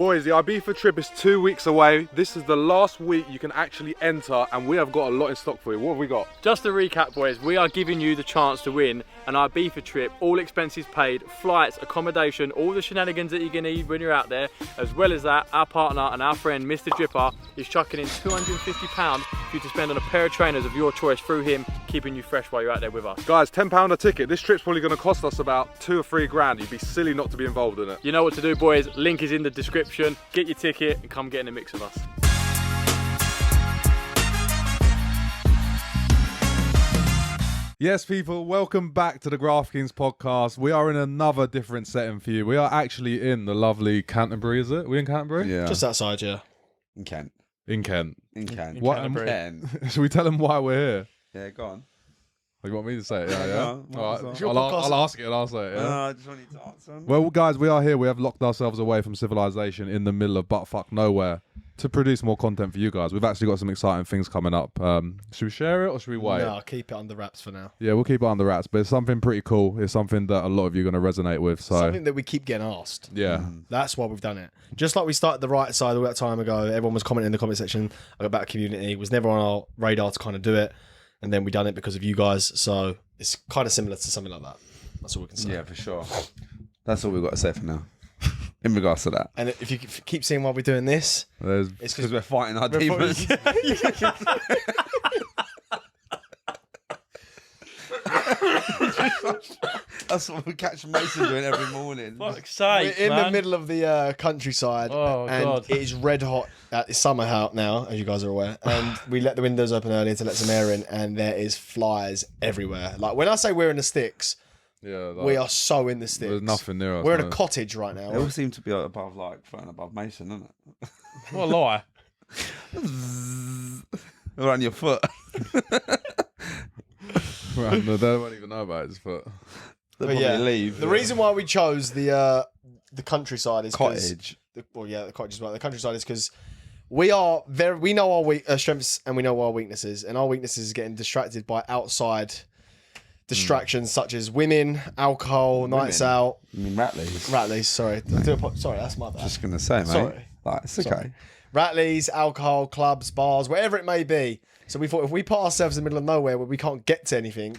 Boys, the Ibiza trip is 2 weeks away. This is the last week you can actually enter, and we have got a lot in stock for you. What have we got? Just to recap, boys, we are giving you the chance to win an Ibiza trip, all expenses paid, flights, accommodation, all the shenanigans that you're going to need when you're out there. As well as that, our partner and our friend, Mr. Dripper, is chucking in £250 for you to spend on a pair of trainers of your choice through him, keeping you fresh while you're out there with us. Guys, £10 a ticket. This trip's probably going to cost us about 2 or 3 grand. You'd be silly not to be involved in it. You know what to do, boys. Link is in the description. Get your ticket and come get in the mix with us. Yes, people, welcome back to the Graft Kings podcast. We are in another different setting for you. We are actually in the lovely Canterbury, is it? We in Canterbury? Yeah. Just outside, yeah. In Kent. In Kent. In Kent. In What? Canterbury. Kent. Should we tell them why we're here? Yeah, go on. You want me to say it? Yeah, yeah. No, All right. no, it's your I'll podcast. ask it and I'll say it. Yeah? I just want you to answer. Well, guys, we are here. We have locked ourselves away from civilization in the middle of buttfuck nowhere to produce more content for you guys. We've actually got some exciting things coming up. Should we share it or should we wait? No, keep it under wraps for now. Yeah, we'll keep it under wraps, but it's something pretty cool. It's something that a lot of you are going to resonate with. So, Something that we keep getting asked. yeah. That's why we've done it. Just like we started the right side all that time ago, everyone was commenting in the comment section about community. It was never on our radar to kind of do it. And then we done it because of you guys. So it's kind of similar to something like that. That's all we can say. Yeah, for sure. That's all we've got to say for now. In regards to that. And if you keep seeing why we're doing this, There's, it's Because because we're fighting our demons. That's what we catch Mason doing every morning. Fuck's we're sake, in man. the middle of the countryside. Oh, and God. it is red hot. It's summer out now, as you guys are aware. And we let the windows open earlier to let some air in, and there is flies everywhere. Like when I say we're in the sticks, yeah, like, we are so in the sticks. There's nothing near us. We're in a man. cottage right now. They all seem to be above, like, floating above Mason, don't it? What a lie. Around your foot. Right, no, they won't even know about his foot. They'll But probably yeah, leave. the reason why we chose the countryside is 'cause- Cottage. the cottage as well. The countryside is because we know our strengths and we know our weaknesses, and our weaknesses is getting distracted by outside distractions such as women, alcohol, nights out. I mean, Ratleys. Ratleys, sorry, sorry, that's my bad. Just going to say, mate. Sorry. Like, it's okay. Sorry. Ratleys, alcohol, clubs, bars, whatever it may be. So we thought if we put ourselves in the middle of nowhere where we can't get to anything,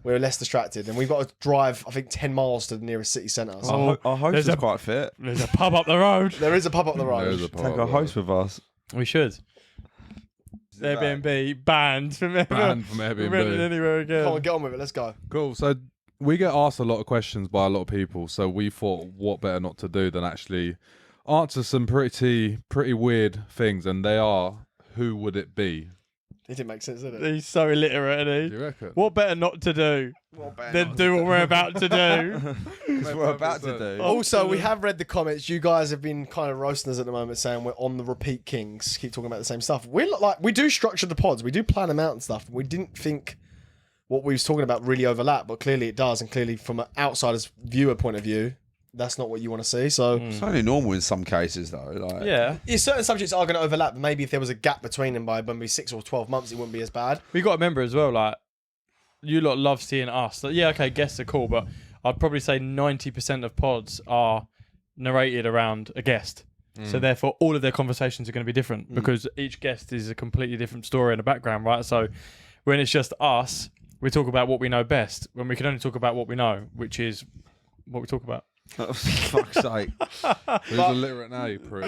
we're less distracted. And we've got to drive, I think, 10 miles to the nearest city centre. So Our host There's is a- quite fit. There's a pub up the road. there is a pub up the road. There's a Take part our of host with us. We should. Airbnb banned from ever Banned from renting Airbnb. anywhere again. Come on, get on with it. Let's go. Cool. So we get asked a lot of questions by a lot of people. So we thought, what better not to do than actually answer some pretty weird things, and they are, who would it be? It didn't make sense, did it? He's so illiterate, isn't Do he? you reckon? What better not to do than do what we're about to do? Because we're about to do. Also, we have read the comments. You guys have been kind of roasting us at the moment, saying we're on the repeat kings. Keep talking about the same stuff. We're not like, we do structure the pods. We do plan them out and stuff. We didn't think what we was talking about really overlap, but clearly it does. And clearly, from an outsider's viewer point of view, that's not what you want to see. So, It's only normal in some cases, though. Like, Yeah. yeah, certain subjects are going to overlap. Maybe if there was a gap between them by maybe 6 or 12 months, it wouldn't be as bad. We got to remember as well, like, you lot love seeing us. Like, yeah, okay, guests are cool, but I'd probably say 90% of pods are narrated around a guest. So therefore, all of their conversations are going to be different because each guest is a completely different story and a background, right? So when it's just us, we talk about what we know best. When we can only talk about what we know, which is what we talk about. Oh, for fuck's sake. Who's illiterate now, you prick?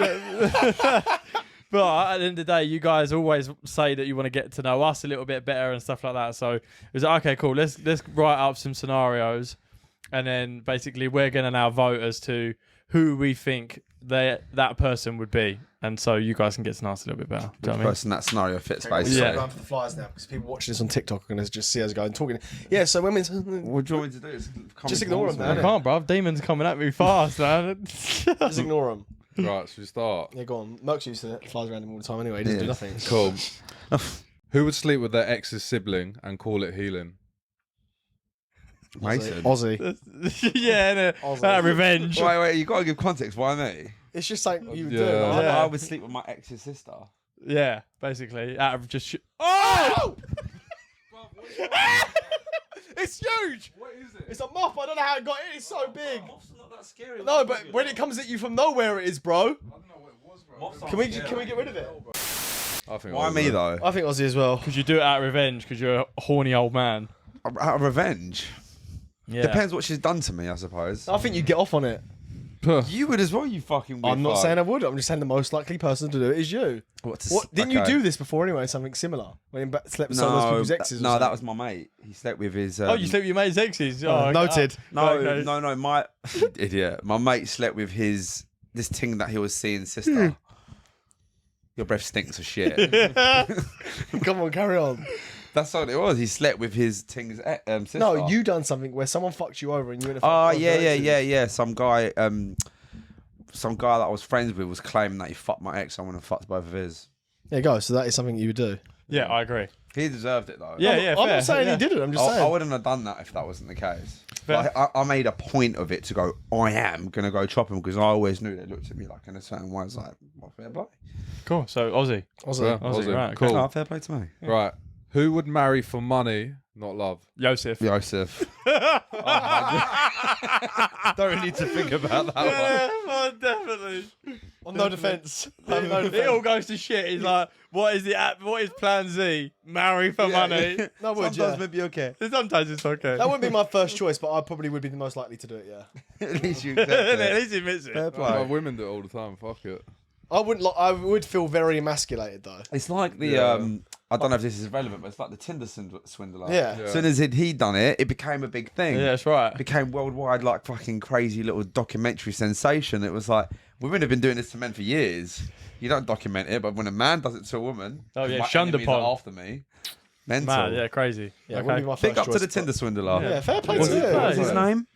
But at the end of the day, you guys always say that you want to get to know us a little bit better and stuff like that. So it was like, okay, cool. Let's write up some scenarios, and then basically we're going to now vote as to who we think that person would be, and so you guys can get to know us a little bit better. Do you know what I mean? Person that scenario fits, We're basically. Yeah. going for the flies now because people watching this on TikTok are going to just see us going talking. Yeah, so women's. What do you want me to do? Just ignore them, I man. can't, bruv. Demons coming at me fast, man. Just ignore them. Right, should we start? Yeah, go on. Merc's used to it. Flies around him all the time anyway. He doesn't do Yeah. nothing. Cool. Who would sleep with their ex's sibling and call it healing? Mason. Aussie. yeah, Aussie. revenge. Wait, you got to give context. Why me? It's just like you do. Yeah. Like, Yeah. I would sleep with my ex's sister. Yeah, basically, out of just. Oh! It's huge. What is it? It's a mop. I don't know how it got in. It's so big. Moths are not that scary. No, but when it comes at you from nowhere, it is, bro. I don't know Can we get rid of it? I think Why me though? I think Aussie as well. Because you do it out of revenge because you're a horny old man. Out of revenge. Yeah. Depends what she's done to me, I suppose. I think you get off on it. You would as well, you fucking weird I'm not fuck. saying I would. I'm just saying the most likely person to do it is you. What didn't you do this before anyway? Something similar when you slept with some of those people's exes? No, that was my mate. He slept with his. Oh, you slept with your mate's exes? Oh, noted. No, my idiot. My mate slept with this thing that he was seeing sister. Your breath stinks of shit. Come on, carry on. That's what it was. He slept with his thing's sister. No, you done something where someone fucked you over and you went. Oh yeah. Some guy that I was friends with was claiming that he fucked my ex. I want to fuck both of his. There you go. So that is something you would do. Yeah, I agree. He deserved it though. Yeah, I'm not saying he didn't. I'm just saying. I wouldn't have done that if that wasn't the case. Fair. But I made a point of it to go, I am going to go chop him because I always knew they looked at me like in a certain way. I was like, what, fair play? Cool. So Aussie. Yeah, Aussie, right, Cool. Oh, fair play to me. Right. Who would marry for money, not love? Joseph. Joseph. Don't really need to think about that Yeah, oh, definitely. No defense. It all goes to shit. He's like, what is plan Z? Marry for money. No, would you? maybe okay. Sometimes it's okay. That wouldn't be my first choice, but I probably would be the most likely to do it. Yeah. At least you At accept it. least he admits it. Fair one. play. Women do it all the time. Fuck it. I wouldn't. I would feel very emasculated though. It's like the Yeah. I don't know if this is relevant, but it's like the Tinder swindler. Yeah. Yeah. As soon as he'd done it, it became a big thing. Yeah, that's right. It became worldwide, like fucking crazy little documentary sensation. It was like women have been doing this to men for years. You don't document it, but when a man does it to a woman, Oh, yeah, my shunned enemies upon. are after me. Mental. Man, yeah, crazy. Yeah, it Okay. wouldn't be my first Big up to choice, the but- Tinder swindler. Yeah, fair play What's to his you. name? What's his name?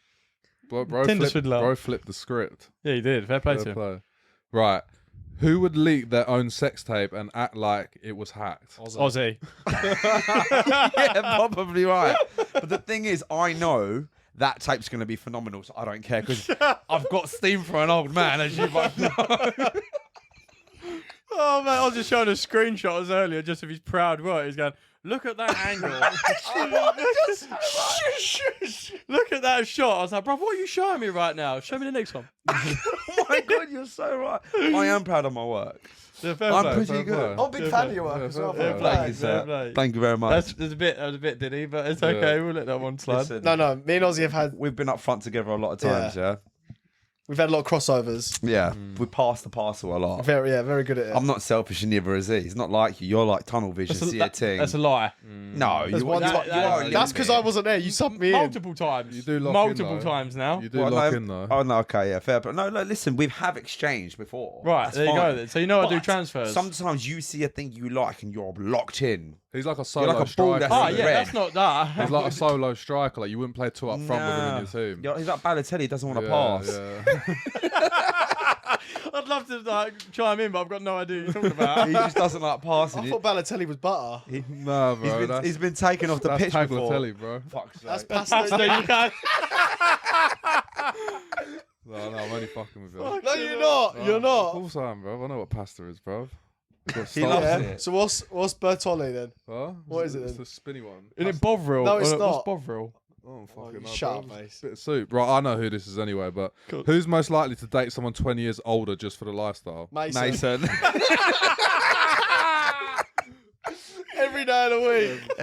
Bro Tinder swindler. flipped the script. Yeah, he did. Fair play to Fair him. play. Right. Who would leak their own sex tape and act like it was hacked? Aussie. Yeah, probably right. But the thing is, I know that tape's going to be phenomenal, so I don't care because I've got steam for an old man, as you both know. Oh man, I was just showing a screenshot earlier just of his proud work. He's going, look at that angle. Look at that shot. I was like, bro, what are you showing me right now? Show me the next one. Oh my God, you're so right. I am proud of my work. Yeah, fair I'm play. pretty fair good. play. I'm a big fan of your work as well. fair fair play. play. Thank you, sir. play. Thank you very much. That was a bit diddy, but it's okay. Yeah. We'll let that one slide. Listen, No, me and Ozzy have had we've been up front together a lot of times, yeah? we've had a lot of crossovers. Yeah, we pass the parcel a lot. Very good at it. I'm not selfish and neither is he. He's not like you. You're like tunnel vision, see a thing. That's a lie. No, There's you, one you, time- you are a That's little because bit. I wasn't there. You subbed me in. Multiple times. You do lock in, Multiple though. times now. You do Well, lock no, in though. Oh no, okay, yeah, fair. But no, listen, we have exchanged before. Right, That's there you fine. go then. So you know I do But transfers. Sometimes you see a thing you like and you're locked in. He's like a You're solo like a ball striker. that's Ah, in yeah, red. that's not that. He's like a solo striker. Like you wouldn't play two up front with him in Nah. your team. He's like Balotelli, doesn't want to Yeah, pass. yeah. I'd love to like chime in, but I've got no idea what you're talking about. He just doesn't like passing. I thought Balotelli was butter. Nah, bro. He's been taken off the that's pitch before. Tagliatelle, bro. Fuck's That's sake. pasta. Pasta, you can't. No, I'm only fucking with you. No, you're not. You're Of not. course I am, bro. I know what pasta is, bro. He loves Yeah. it. So what's Bertolli then? Huh? What is it It's then? a spinny one. Isn't it Bovril? No, it's What's not. Bovril? Oh, fucking you no, shut bro. up, It's mate. a bit of soup. Right, I know who this is anyway, but Cool. who's most likely to date someone 20 years older just for the lifestyle? Mason. Mason. Every day of the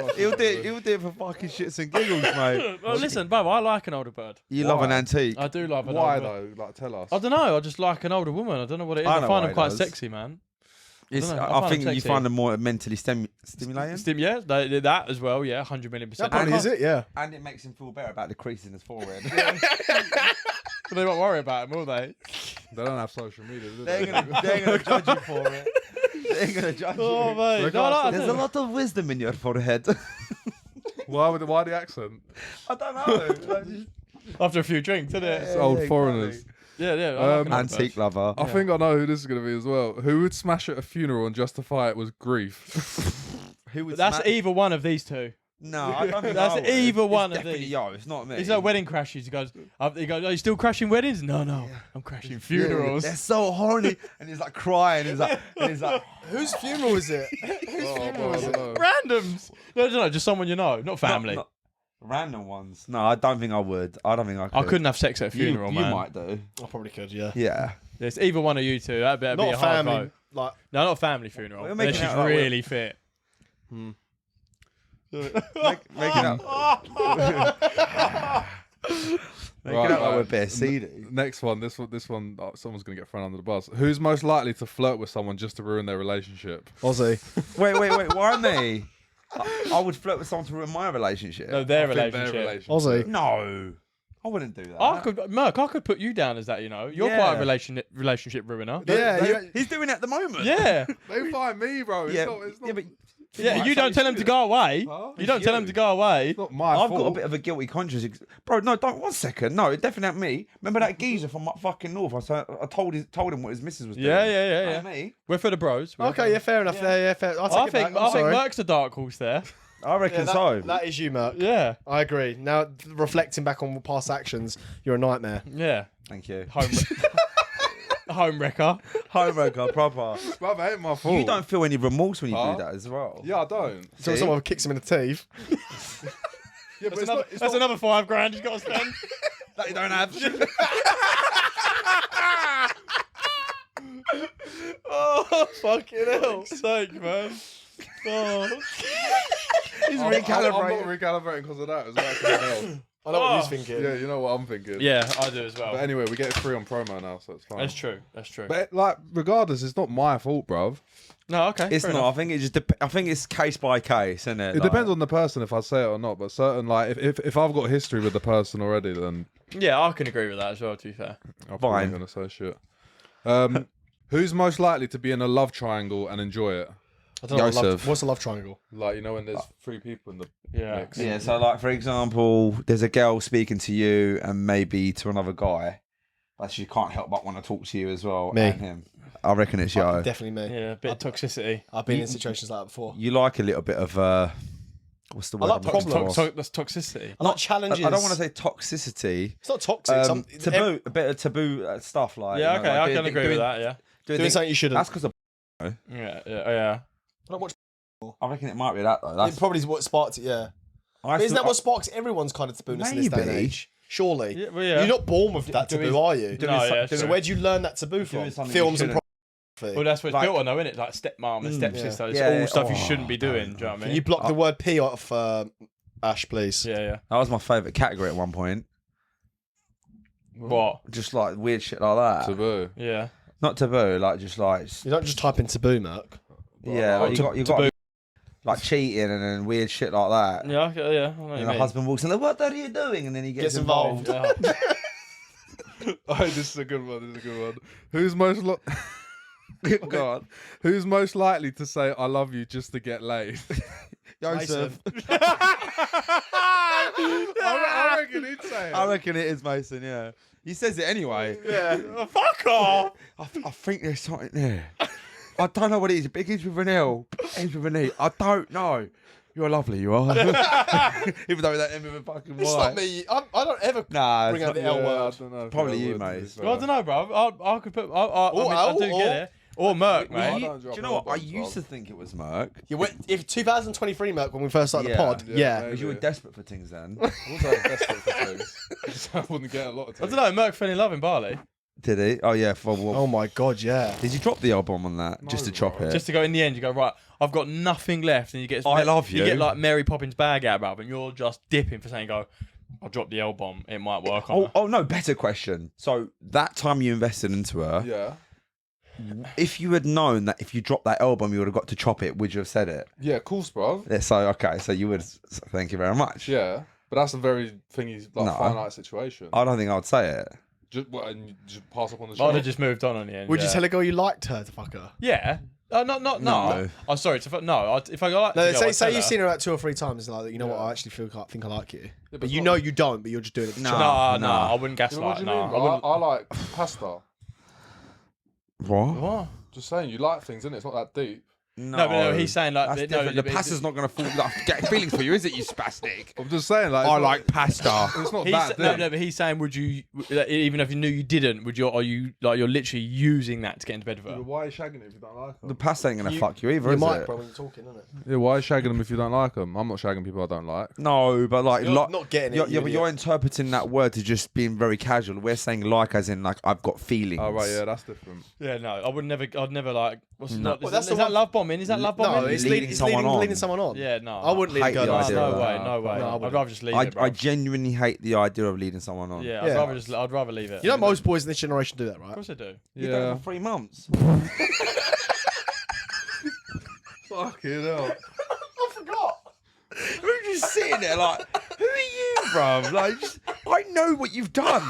week. he'll do it for fucking shits and giggles, mate. Well, listen, Bob, I like an older bird. You love an antique. I do love an Why older bird. though? Like, tell us. I don't know. I just like an older woman. I don't know what it is. I I, know find why them he quite does. sexy, man. It's, I don't know, I I find think them you sexy. find them more mentally stimulating. Yeah, that as well. Yeah, 100 million%. That probably is it, yeah. And it makes him feel better about the crease in his forehead. But they won't worry about him, will they? They don't have social media, do They're they? gonna judge you for it. They're gonna judge Oh, you. mate. No, No, There's a lot of wisdom in your forehead. Why the accent? I don't know. After a few drinks, isn't it? It's old foreigners. Yeah. I like an older Antique bird. lover. I think I know who this is going to be as well. Who would smash at a funeral and justify it with grief? Who would That's smack- either one of these two. No, I don't think That's I would. either It's one of definitely these. Yo, it's not me. He's like wedding crashes. He goes, are you still crashing weddings? No. I'm crashing funerals. They're so horny, and he's like crying. He's like, Whose funeral is it? Whose Oh, funeral bro, I is don't it? know. Randoms. No, just someone you know, not family. Not Random ones. No, I don't think I would. I don't think I could. I couldn't have sex at a funeral, you man. might do. I probably could, yeah. Yeah. It's either one of you two. That'd be Not a a hard family. vote. Like, No, not a family funeral. We're Unless making she's out like really fit. Make it up. Make Right, it up like right. we're bare seedy. Next one. This one. Someone's gonna get thrown under the bus. Who's most likely to flirt with someone just to ruin their relationship? Aussie. Wait. Why me? I would flirt with someone to ruin my relationship. No, their I think their relationship. Aussie. No. I wouldn't do that. I could put you down as that. You know, you're Yeah. quite a relationship ruiner. Yeah, He's doing it at the moment. Yeah, They find me, bro. Yeah, It's not, yeah, but yeah. Right, You don't tell him to go away. Huh? You don't tell him to go away. it's not my I've fault. got a bit of a guilty conscience. Bro, no, don't. 1 second. No, it definitely ain't me. Remember that geezer from up fucking north? I told him what his missus was doing. Yeah. Ain't me. We're for the bros. Okay, yeah, fair enough. Yeah, fair. I'll take I it think back. I'm sorry. Merck's a dark horse there. I reckon Yeah, so. that is you, Merc. Yeah, I agree. Now, reflecting back on past actions, you're a nightmare. yeah. Thank you. Home wrecker. Homeworker, proper. Brother, ain't my fault. You don't feel any remorse when you Huh? do that as well. Yeah, I don't. So See? someone kicks him in the teeth. Yeah, but That's another $5,000 he's got to spend. That you don't have. Oh, fucking hell. Sake, man. Oh. He's I'm recalibrating. not recalibrating because of that. It's like something else. I know what Oh. he's thinking. Yeah, you know what I'm thinking. Yeah, I do as well. But anyway, we get it free on promo now, so it's fine. That's true. That's true. But like, regardless, it's not my fault, bruv. No, okay. It's fair not. enough. I think it just. I think it's case by case, isn't it? It depends on the person if I say it or not. But certain, like, if I've got history with the person already, then Yeah, I can agree with that as well, to be fair. I'm probably Fine. gonna say shit. Who's most likely to be in a love triangle and enjoy it? I don't know. Joseph. What's a love triangle? Like, you know, when there's 3 people in the Yeah. mix. Yeah. So, like, for example, there's a girl speaking to you and maybe to another guy, but she can't help but want to talk to you as well. Me. And him. I reckon it's yo. Definitely me. Yeah, a bit of toxicity. I've been in situations like that before. You like a little bit of what's the word? like I'm looking problems. for? That's toxicity. I like challenges. I don't want to say toxicity. It's not toxic. Taboo, a bit of taboo stuff like. Yeah, you know, okay, like I can agree with that, yeah. doing something you shouldn't. That's because Yeah. I don't watch. I reckon it might be that though. That's It probably is what sparked it. Yeah. I But isn't feel- that what sparks everyone's kind of tabooness in this day and Maybe. age? Surely. Yeah, well, yeah. You're not born with that doing- taboo, are you? doing No, some- yeah, doing- So where do you learn that taboo from? Doing something Films you and Well, that's what it's Like- built on, though, isn't it? Like stepmom and stepsister. It's Yeah, all stuff you oh, shouldn't be doing. Do you know what I Can mean? you block the word P off Ash, please? Yeah. That was my favourite category at one point. What? Just like weird shit like that. Taboo. Yeah. Not taboo, like just like You don't just type in taboo, Merc. yeah, like you got taboo. like cheating and then weird shit like that. Yeah, okay, yeah. I know what And you the mean. husband walks in, like, what are you doing? And then he gets involved. Yeah. Oh, this is a good one. This is a good one. Who's most God, Who's most likely to say "I love you" just to get laid? Joseph. I reckon he'd say it. I reckon it is Mason. Yeah, he says it anyway. Yeah. Oh, fuck off. I think there's something there. I don't know what it is. It begins with an L, ends with an E. I don't know. You're lovely, you are. Even though that ends with a fucking Y. It's not me. I don't ever Nah, bring it's out the not- L Yeah, word. I don't know if Probably I you, would, to be mate. fair. Well, I don't know, bro. I could put. I do or- get it. Or Merc, Well, mate. you- don't do drop you know what? I elbows, used to Rob. think it was Merc. You went, if 2023, Merc, when we first started Yeah. the pod, Yeah, yeah. maybe. Because you were desperate for things then. I was like desperate for things. So I wouldn't get a lot of I things. don't know. Merc fell in love in Bali. Did he? Oh yeah. For what? Oh my god, yeah. Did you drop the album on that just to chop bro. it? Just to go in the end, you go, right, I've got nothing left. And you get. I love You you. get like Mary Poppins bag out, bruv, and you're just dipping for saying, go, I'll drop the L bomb. It might work on her. Oh no! Better question. So that time you invested into her, Yeah. if you had known that if you dropped that album you would have got to chop it, would you have said it? Yeah, of course, bruv. Yeah, so okay, so you would. Thank you very much. Yeah. But that's a very thingy, like, No. finite situation. I don't think I would say it. Just, what, and you just pass up on the I'd show. have just moved on the end. Would yeah. you tell a girl you liked her to fuck her? Yeah. No. No. I'm sorry. No. If I like. No, to go, I'd say tell you've her. seen her out 2 or 3 times, and like, you know what, Yeah. I actually think I like you. Yeah, but it's you not- know you don't, but you're just doing it. To No. chat. No, I wouldn't You know what gaslight. do you No, mean, I bro? wouldn't. I like pasta. What? What? Just saying, you like things, innit? It's not that deep. No, but no, he's saying like That's no, different. The but- pasta's not going to fall. Like, get feelings for you, is it, you spastic? I'm just saying, like, I it's like pasta. It's not He's, that no, deep. no, but he's saying, would you, even if you knew you didn't, would you? Are you like you're literally using that to get into bed with her? Why are you shagging it if you don't like them? The pasta ain't going to fuck you either, You is might, it? bro, when you're talking, isn't it? Yeah, why are you shagging them if you don't like them? I'm not shagging people I don't like. No, but like, You're not getting it, Yeah, you but idiot. you're interpreting that word to just being very casual. We're saying like, as in like, I've got feelings. Oh right, yeah, that's different. Yeah, no, I would never. I'd never like. What's No. not, Well, is that's that, the is that one- love bombing? Is that love No, bombing? it's leading someone on. leading someone on. Yeah, no. I wouldn't lead hate a girl the on. idea No of way, that. no way. No, I I'd wouldn't. rather just leave I it, bro. genuinely hate the idea of leading someone on. Yeah, Yeah. I'd rather leave it. You know, most boys in this generation do that, Of right? course I do. You done it Yeah. for 3 months. Fucking hell. I forgot. We're just sitting there like, who are you, bruv? Like, I know what you've done.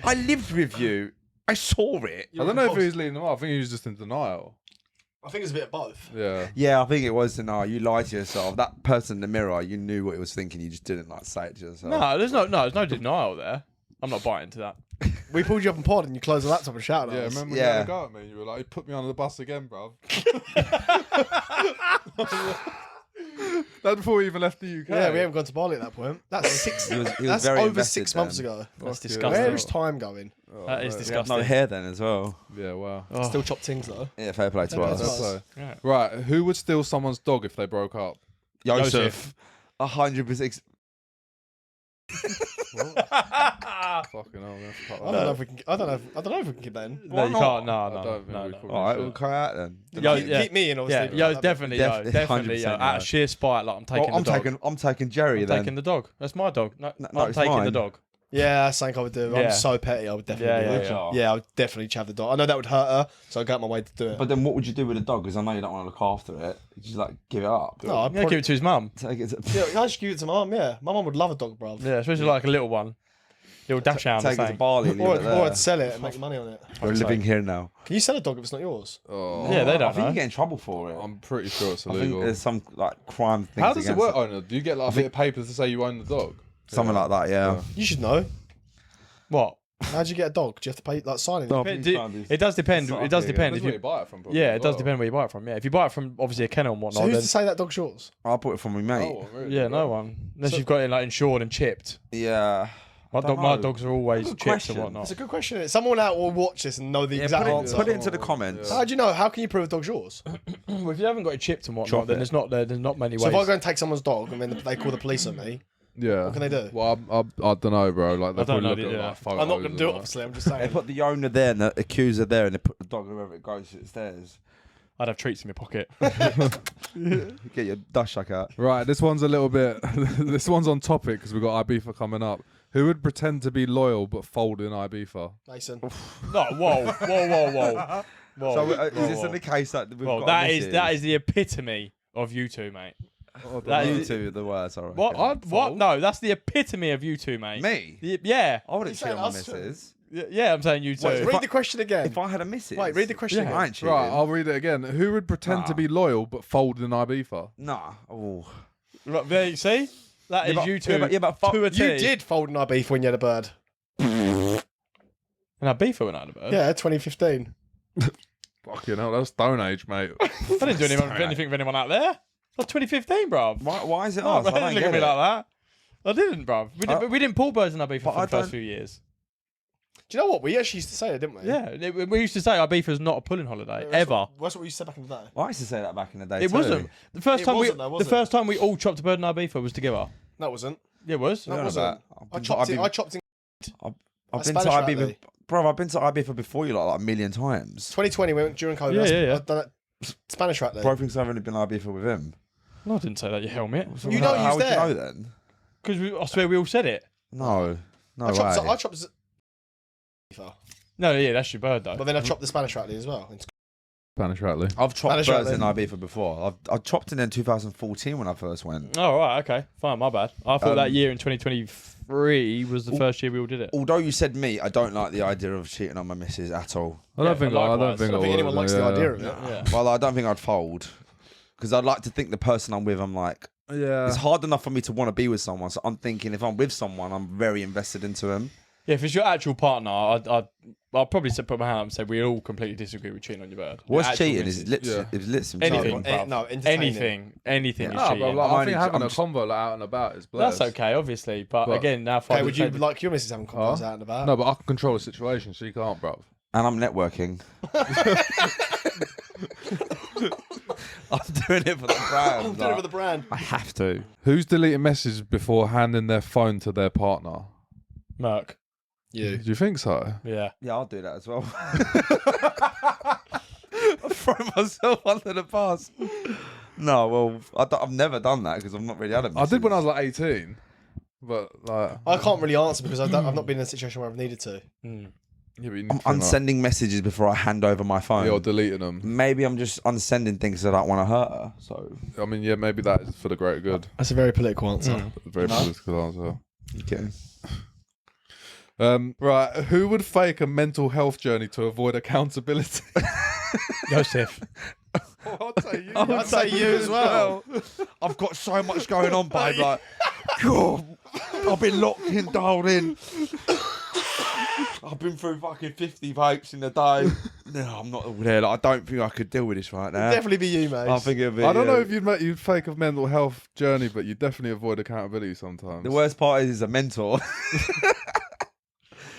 I lived with you. I saw it. I don't know if he was leading them up. I think he was just in denial. I think it's a bit of both. Yeah. Yeah, I think it was denial. You lied to yourself. That person in the mirror, you knew what he was thinking. You just didn't like say it to yourself. No, there's no denial there. I'm not biting to that. We pulled you up in pod and you closed the laptop and shouted Yeah, at us. remember when Yeah. you had a go at me? You were like, "You put me on the bus again, bruv." That's before we even left the UK. Yeah, we haven't gone to Bali at that point. That's He was that's very over invested 6 months then. ago. That's Fuck disgusting. yeah. Where's time going? Oh, That is mate. He had disgusting. no hair then as well. Yeah, wow. Oh. Still chopped things though. Yeah, fair play to Fair play us. to us. So, Yeah. right, who would steal someone's dog if they broke up? Joseph. 100%. Fucking hell, man. I don't know if we can. I don't know if we can keep that in. No, you not? can't. No, I no, don't think no, we no. could. All right, we'll cut out then. Yo, keep, yeah. keep me in, Yeah, obviously. yo, but definitely, Definitely, definitely, 100% out of no. sheer spite, like I'm taking Well, the dog. I'm taking Jerry I'm then. taking the dog. That's my dog. No, No, I'm it's taking the mine. dog. Yeah, that's something I would do. Yeah. I'm so petty. I would definitely Yeah, do yeah, that. yeah. Yeah, I would definitely chav the dog. I know that would hurt her, so I go out my way to do it. But then what would you do with a dog? Because I know you don't want to look after it. You just like give it up. no, I'd Yeah, give it to his mum. Take it to, yeah, I just give it to my mum. Yeah, my mum would love a dog, bro. Yeah, especially like a little one, little dachshund. take it to Bali and leave Or, it or there. I'd sell it and make money on it. We're living here now. Can you sell a dog if it's not yours? Oh, Yeah, they I don't think know. you get in trouble for it. I'm pretty sure it's I think illegal. there's some like crime things. How does it against work, owner? Do you get like a bit of papers to say you own the dog? Something like that, yeah. You should know. What? How'd you get a dog? Do you have to pay like signing? No. It, please found these- it does depend. It does Yeah, depend Depends if where you. you buy it from. probably Yeah, as it does well. depend where you buy it from. Yeah, if you buy it from obviously a kennel and So whatnot, who's then to say that dog's yours? I bought it from my mate. Oh, really? yeah, no one unless So- you've got it like insured and chipped. Yeah. My don't my know. dogs are always Good chipped question. and whatnot. That's a good question. Someone out will watch this and know the exact answer. Put it into the comments. Yeah. How do you know? How can you prove a dog's yours? Well, if you haven't got it chipped and whatnot, Chop then it. there's not many So ways. if I go and take someone's dog and then they call the police on me, Yeah. What can they do? Well, I don't know, bro. Like, they I don't probably know look the- at yeah. like photos. I'm not going to do it, and obviously. I'm just They saying. put the owner there and the accuser there, and they put the dog wherever it goes. It's theirs. I'd have treats in my pocket. Get your dust shuck out. that. Right, this one's a little bit. This one's on topic because we've got Ibiza coming up. Who would pretend to be loyal but fold in Ibiza? Mason. No, whoa. Whoa, So is whoa, this whoa. in the case that we've Well, got that a is message? the epitome of you two, mate. That is- you two, the worst. All right. What? Okay. What? No, that's the epitome of you two, mate. Me? Yeah. I wouldn't He's cheat on my saying us two. missus. Yeah, I'm saying you two. Wait, read the question again. If I had a missus. Wait, read the question Yeah. again. I ain't cheating. Right, I'll read it again. Who would pretend to Nah. be loyal but fold in Ibiza? Nah. Oh. Right, there you see? That is but- you two. yeah, but fuck- to a T. You did fold an beef when you had a bird. And I beef it when I had a bird. Yeah, 2015. Fucking hell, that's Stone Age, mate. I didn't do anything for anyone out there. That's 2015, bruv. Why is it Oh, us? I don't don't look get at me it. like that. I didn't, bruv. We didn't pull birds in our beef for But I the first don't- few years. Do you know what? We actually used to say it, didn't we? Yeah, we used to say our beef is not a pulling holiday, That's ever. That's what we used to say back in the day. Well, I used to say that back in the day. It too. wasn't. The first It time wasn't though, was the it? first time we all chopped a bird in our beef was together. No, it wasn't. Yeah, it was. No, it Yeah, wasn't. but I chopped it. I chopped in I've That's been to Spanish Ibiza, rally. bro. I've been to Ibiza before you like a million times. 2020. We went during COVID. Yeah. I've done that Spanish rat there. Bro thinks I've only been to Ibiza with him. No, I didn't say that. You helmet. So You know how he's would there. you know then? Because I swear we all said it. No, no I way. chopped. I chopped. No, yeah, that's your bird though. But then I chopped the Spanish rat as well. Spanish Ratley. I've chopped Spanish birds in Rattling. Ibiza before. I chopped in 2014 when I first went. Oh right, okay, fine, my bad. I thought that year in 2023 was the Ooh. first year we all did it. Although you said me, I don't like the idea of cheating on my missus at all. I don't Yeah, think. but I don't likewise. think. I don't think would, anyone likes the yeah. idea of it. Yeah. Well, I don't think I'd fold because I'd like to think the person I'm with, I'm like, Yeah. it's hard enough for me to want to be with someone. So I'm thinking if I'm with someone, I'm very invested into him. Yeah, if it's your actual partner, I'll probably put my hand up and say we all completely disagree with cheating on your bird. What's Your actual cheating? missus. Is lips? Yeah. Is lips and Anything. cheating? No, entertaining. Anything is No, cheating. but like, I think having I'm a just- convo like, out and about is blessed. That's okay, obviously, but But- again, now Okay, would you like your missus having convos out and about? No, but I can control the situation, so you can't, bruv. And I'm networking. I'm doing it for the brand. I'm doing it for the brand. I have to. Who's deleting messages before handing their phone to their partner? Merc? You. Do you think so? Yeah. Yeah, I'll do that as well. I throw myself under the bus. No, well, I've never done that because I've not really had a I did when I was like 18, but like I can't really answer because I've not been in a situation where I've needed to. Mm. yeah, but you I'm unsending messages before I hand over my phone. You're deleting them. Maybe I'm just unsending things that I don't want to hurt her. So I mean, yeah, maybe that is for the greater good. That's a very political answer. Very political answer. okay. Right, who would fake a mental health journey to avoid accountability? Joseph. I'd say you. I'd say you as well. I've got so much going on, babe. Like, God, I've been locked in, dialed in. I've been through fucking 50 vapes in a day. No, I'm not there. Like, I don't think I could deal with this right now. Definitely be you, mate. I think it'd be, I don't know if you'd fake a mental health journey, but you definitely avoid accountability sometimes. the worst part is a mentor.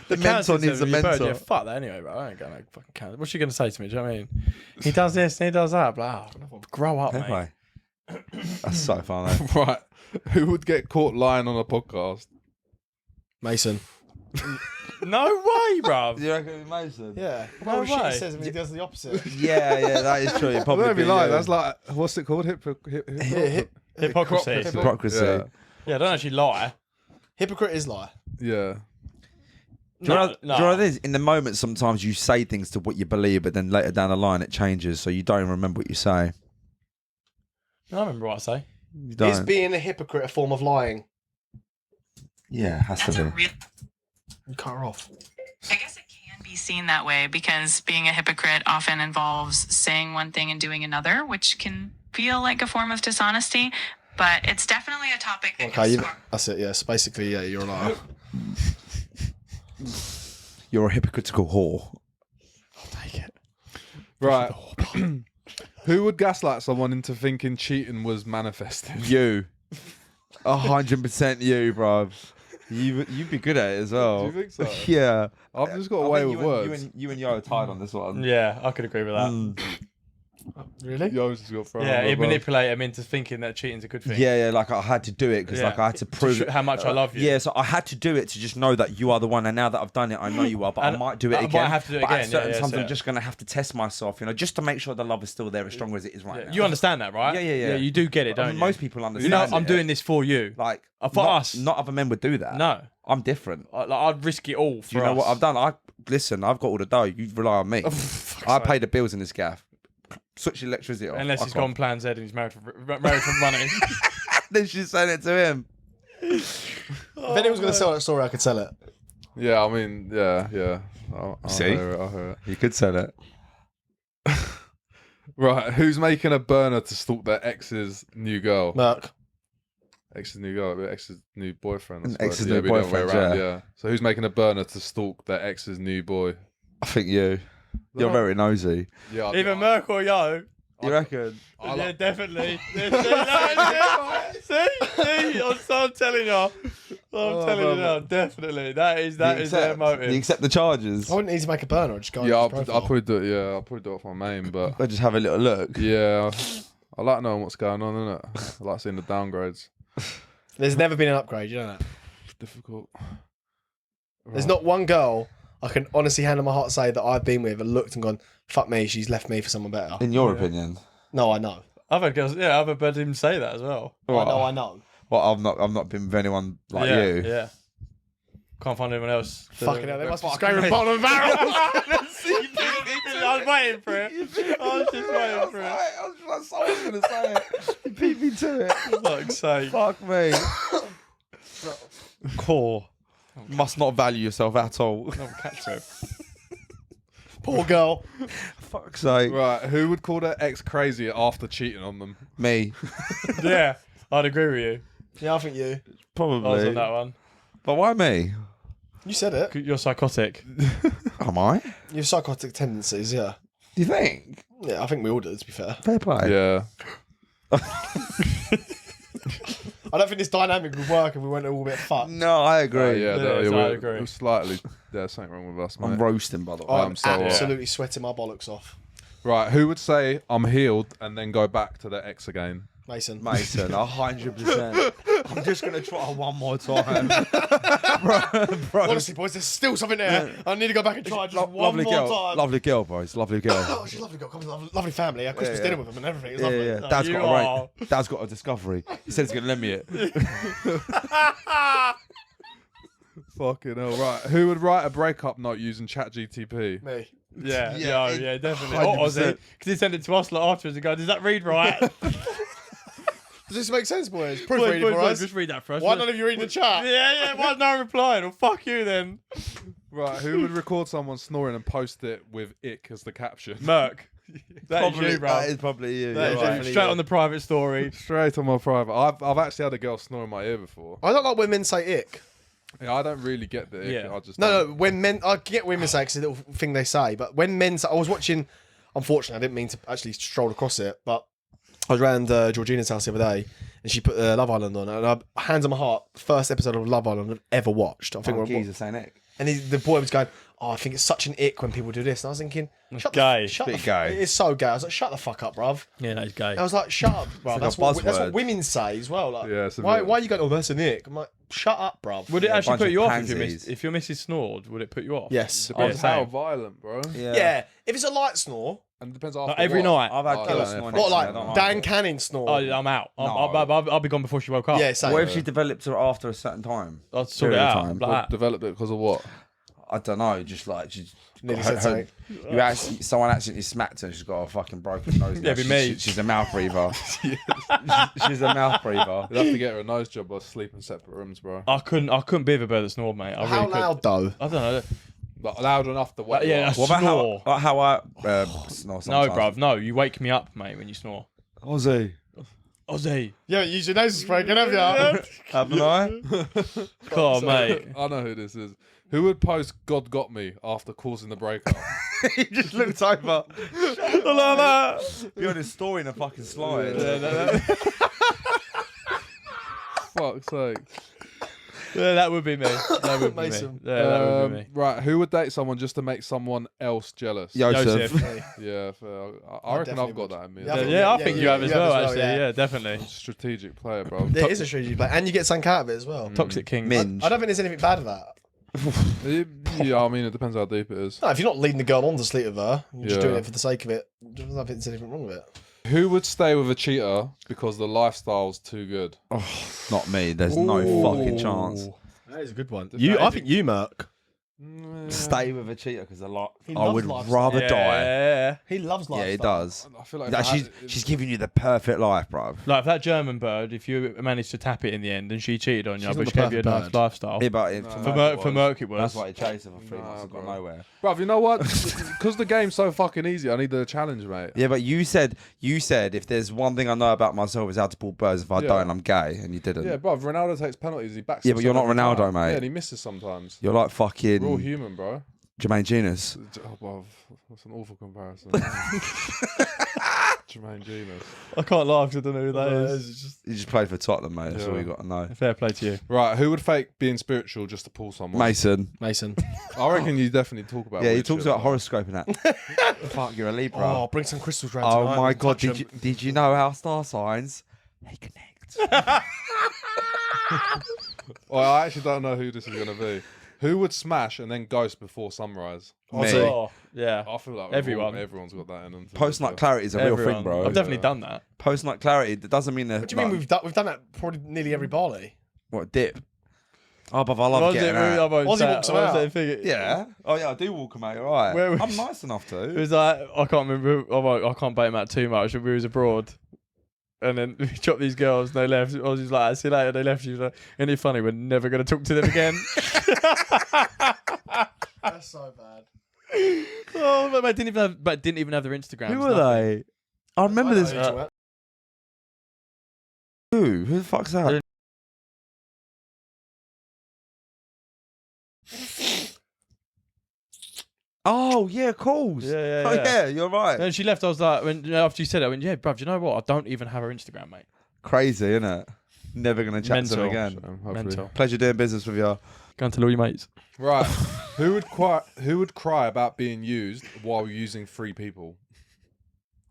The mentor needs a mentor. Yeah, fuck that anyway, bro. I ain't gonna fucking count. What's she gonna say to me? Do you know what I mean? He does this and he does that. Blah. Grow up, mate. Anyway, that's so funny. Right, who would get caught lying on a podcast? Mason. No way, bruv. Do you reckon it'd be Mason? Yeah. No shit way. he says when he does the opposite. Yeah, that is true. It'd I probably don't be be lying. you. That's like what's it called? Hypocrisy. hypocrisy. Yeah. Yeah, don't actually lie. Hypocrite is lie. Yeah. Do you know what it is? In the moment, sometimes you say things to what you believe, but then later down the line it changes, so you don't remember what you say. I remember what I say. You Is don't. being a hypocrite a form of lying? Yeah, it has to be. You cut her off. I guess it can be seen that way because being a hypocrite often involves saying one thing and doing another, which can feel like a form of dishonesty. But it's definitely a topic that Okay, goes that's it. Yes, basically, yeah, you're a liar. You're a hypocritical whore. I'll take it. Right. Who would gaslight someone into thinking cheating was manifested? You. 100% you, bruv. You'd be good at it as well. Do you think so? Yeah. I've just got I away think with words. You and Yo are tied on this one. Yeah, I could agree with that. Mm. Really? Yo's just got thrown Yeah, under it the bus. manipulate him into thinking that cheating's a good thing. Yeah, like I had to do it because like I had to prove how much I love you. Yeah, so I had to do it to just know that you are the one, and now that I've done it, I know you are. But And I might do it I again. might have to do it but again, At certain yeah, times, so- I'm just gonna have to test myself, just to make sure the love is still there, as strong as it is right now. You understand that, right? Yeah. You do get it, don't you? Most people You understand. know, I'm it. doing this for you. like For not, us. Not other men would do that. No, I'm different. I'd risk it all for Do you know us. what I've done? Listen. I've got all the dough. You rely on me. I pay the bills in this gaff. Switch the electricity off. Unless I he's can't. gone Plan Z and he's married for money. Then she sent it to him. If anyone's going to sell that story, I could sell it. Yeah, I mean, yeah. I'll See? hear it, I'll hear it. You could sell it. Right, who's making a burner to stalk their ex's new girl? Merc. Ex's new girl, ex's new boyfriend. I An suppose. ex's Yeah, new we don't boyfriend, way around, yeah. So who's making a burner to stalk their ex's new boy? I think you. You're No. very nosy. Yeah, Either Merc or Yo. You reckon? Yeah, definitely. See, I'm telling you. I'm telling you now, definitely. That is their motive. You accept the charges? I wouldn't need to make a burner. I'd just go Yeah, on I'll his profile. probably do it. Yeah, I'll probably do it off my main, but I'll just have a little look. yeah, I like knowing what's going on, innit? I like seeing the downgrades. There's never been an upgrade, you know that? It's difficult. There's not one girl I can honestly hand on my heart say that I've been with and looked and gone, fuck me, she's left me for someone better. In your opinion? No, I know. I've had girls, I've heard him say that as well. I know. Well, I've not been with anyone like yeah, you. Yeah. Can't find anyone else. Fucking hell, they must be fucking scraping mate. bottom of the barrel. I was waiting for it. I was just waiting for it. I was going to say it. You beat me to it. Fuck's sake. Fuck me. Core. Must not value yourself at all. No, catch it. Poor girl. Fuck's sake. Right, who would call their ex crazy after cheating on them? Me. Yeah, I'd agree with you. Yeah, I think you. I was on Probably. that one. But why me? You said it. You're psychotic. Am I? You have psychotic tendencies, yeah. Do you think? Yeah, I think we all do, to be fair. Fair play. Yeah. I don't think this dynamic would work if we went all a bit fucked. No, I agree. Yeah, Yeah, I we're agree. slightly. There's something wrong with us, mate. I'm roasting, by the way. I'm so absolutely sweating my bollocks off. Right, who would say I'm healed and then go back to their ex again? Mason. 100%. I'm just going to try one more time. bro. Honestly, boys, there's still something there. I need to go back and try just one Lovely more girl. time. Lovely girl, boys. Lovely girl. Oh, she's a lovely girl. Come on, lovely family. I had Christmas dinner with them and everything. It's lovely. Yeah. Dad's You got, are. Dad's got a discovery. He said he's going to lend me it. Fucking hell, right. Who would write a breakup note using ChatGTP? Me. Yeah, Yeah, yeah, definitely. 100%. Or Ozzy, because he sent it to us like, afterwards and go, does that read right? Does this make sense, boys? Boys, Proofread it boys, for boys, us. just read that for us. Why none of you read the chat? Yeah, why no one replying? Well, fuck you then. Right, who would record someone snoring and post it with ick as the caption? Merc. That is you, bro. That is probably you. That is yeah, you. right. Straight on the private story. Straight on my private. I've actually had a girl snore in my ear before. I don't like when men say ick. Yeah, I don't really get the ick. Yeah. I just No, when men, I get women say it's a little thing they say, but when men say, I was watching, unfortunately, I didn't mean to actually stroll across it, but I was around Georgina's house the other day and she put Love Island on, and hands on my heart, first episode of Love Island I've ever watched. I think we're Geezer saying it. and the boy was going, "Oh, I think it's such an ick when people do this." And I was thinking, "Shut gay. the shut Bit the gay. It is so gay. I was like, "Shut the fuck up, bruv." Yeah, that's gay. I was like, "Shut up, bruv." like That's a what buzzword. women say as well. Like, Yeah, it's a why bit- are you going? Oh, that's an ick. I'm like, "Shut up, bruv." Would it Yeah, a actually bunch put of you off pansies. if your missus snored? Would it put you off? Yes. Depends Yeah, how same. violent, bro. Yeah. If it's a light snore, And it depends Like after every what. night. I've had Oh, girls yeah, snoring. yeah. not next to me, I like don't Dan it. Canning snore. Oh, I'm out. I'll be gone before she woke up. Yeah, same. What if she developed it after a certain time? I'll sort it Period of out. time. Like that. Developed it because of what? I don't know. Just like she. Nearly said something. Someone accidentally smacked her. She's got a fucking broken nose. Yeah, now. be She- me. she- she's a mouth breather. She's a mouth breather. You'd have to get her a nose job or sleep in separate rooms, bro. I couldn't be with a bird that snored, mate. I How really could. loud though? I don't know. Like, loud enough to wake Yeah, you up. that's- What about Snore. how I snore No, sometimes? bruv. No, you wake me up, mate, when you snore. Ozzy. Ozzy. Yeah, use your nose spray, can have you? Haven't I? Come on, mate. I know who this is. Who would post "God got me" after causing the breakup? He just looked over. Be on his story in a fucking slide. Fuck's sake. Yeah, that would be me. That would be me. Mason. Yeah, that would be me. Right, who would date someone just to make someone else jealous? Joseph. Yeah, fair. I reckon definitely I've got would. that in me. Yeah, as Yeah, well. I think you have as well, actually. Yeah, definitely. Strategic player, bro. It is a strategy play, and you get something out of it as well. Toxic Kings. Minge. I don't think there's anything bad with that. Yeah, I mean, it depends how deep it is. No, if you're not leading the girl on to sleep with her, you're just Yeah. doing it for the sake of it. I don't think there's anything wrong with it. Who would stay with a cheater because the lifestyle's too good? Not me. There's no fucking chance. That is a good one. You- I think you, Merc. Stay with a cheater because I He would loves rather Yeah, die. yeah. He loves lifestyle. Yeah, he does. I feel like That if I she's had- she's giving you the perfect life, bruv. Like if that German bird, if you managed to tap it in the end and she cheated on you, She's but not she the gave you a perfect nice bird. lifestyle. Yeah, but For Merc it was. That's why he chased her for 3 months and got bro. nowhere. Bruv, you know what? Because the game's so fucking easy, I need the challenge, mate. Yeah, but you said if there's one thing I know about myself is how to pull birds. If I Yeah. don't, I'm gay, and you didn't. Yeah, bruv, Ronaldo takes penalties, he backs Yeah, but you're himself not every Ronaldo, time. mate. Yeah, and he misses sometimes. You're like fucking We're all human, bro. Jermaine Genius. Oh, well, that's an awful comparison. Jermaine Genius. I can't laugh because I don't know who that is. He just played for Tottenham, mate. That's all Yeah. you got to know. Fair play to you. Right, who would fake being spiritual just to pull someone? Mason. Mason. I reckon you definitely talk about Yeah, he weird talks shit, about bro. horoscope and that. Fuck, you're a Libra. Oh, bring some crystals round Oh tonight my and god, touch 'em. did you know our star signs? They connect. Well, I actually don't know who this is going to be. Who would smash and then ghost before sunrise? Me. Oh, yeah. I feel like Everyone. everyone's got that in them. Post night clarity is a real thing, bro. I've definitely done that. Post night clarity, that doesn't mean that. What do you mean we've done that probably nearly every Barley? What, dip? Oh, but I love getting out. Ozzy walks him out. Yeah. Oh, yeah, I do walk him out, you're right. Where was- I'm nice enough It to. was like, I can't remember, I can't bait him out too much, but we was abroad. And then we chopped these girls and they left. I was just like, see you later, they left. She was like, isn't it funny, we're never going to talk to them again. That's so bad. Oh, but didn't even have their Instagrams. Who were they? I remember I know this. who you're talking about. Who the fuck's that? Oh yeah, of course. Yeah, Oh yeah, you're right. And she left. I was like, after you said it, I went, yeah, bruv. Do you know what? I don't even have her Instagram, mate. Crazy, isn't it? Never gonna chat to them Mental. again. Hopefully. Mental. Pleasure doing business with you. Go and tell all your mates. Right. Who would cry about being used while using three people?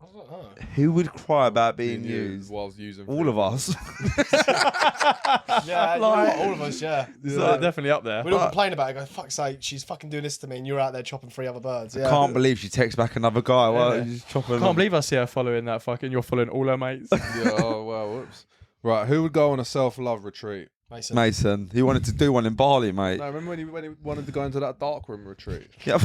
I don't know. Who would cry about being used? whilst using All of us. Yeah, Like- all of us, yeah. So definitely up there. We don't complain about it. Go, fuck's sake, she's fucking doing this to me, and you're out there chopping 3 other birds. Yeah. Can't believe she texts back another guy. Well, Yeah. she's chopping. Can't believe I see her following that fucking. You're following all her mates. Yeah, oh well, whoops. Right, who would go on a self-love retreat? Mason, he wanted to do one in Bali, mate. No, remember when he wanted to go into that dark room retreat? Yeah.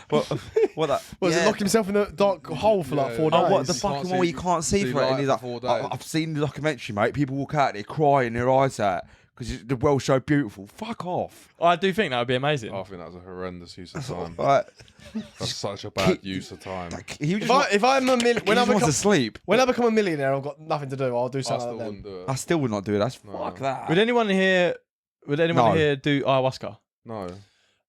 what that? Was yeah. it locked himself in the dark hole for like 4 days? Oh, what the You fucking can't one where you see- can't see see for it? And light he's for like, 4 days. I've seen the documentary, mate. People walk out, they cry in their eyes out because the world's so beautiful. Fuck off. I do think that would be amazing. I think that was a horrendous use of time. Right. That's such a bad use of time. He was just, If I'm a million, he just wants to sleep. when I become a millionaire, I've got nothing to do. I'll do I something still like that. wouldn't do I it. still would not do it. That's No. fuck that. Would anyone here No. do ayahuasca? No.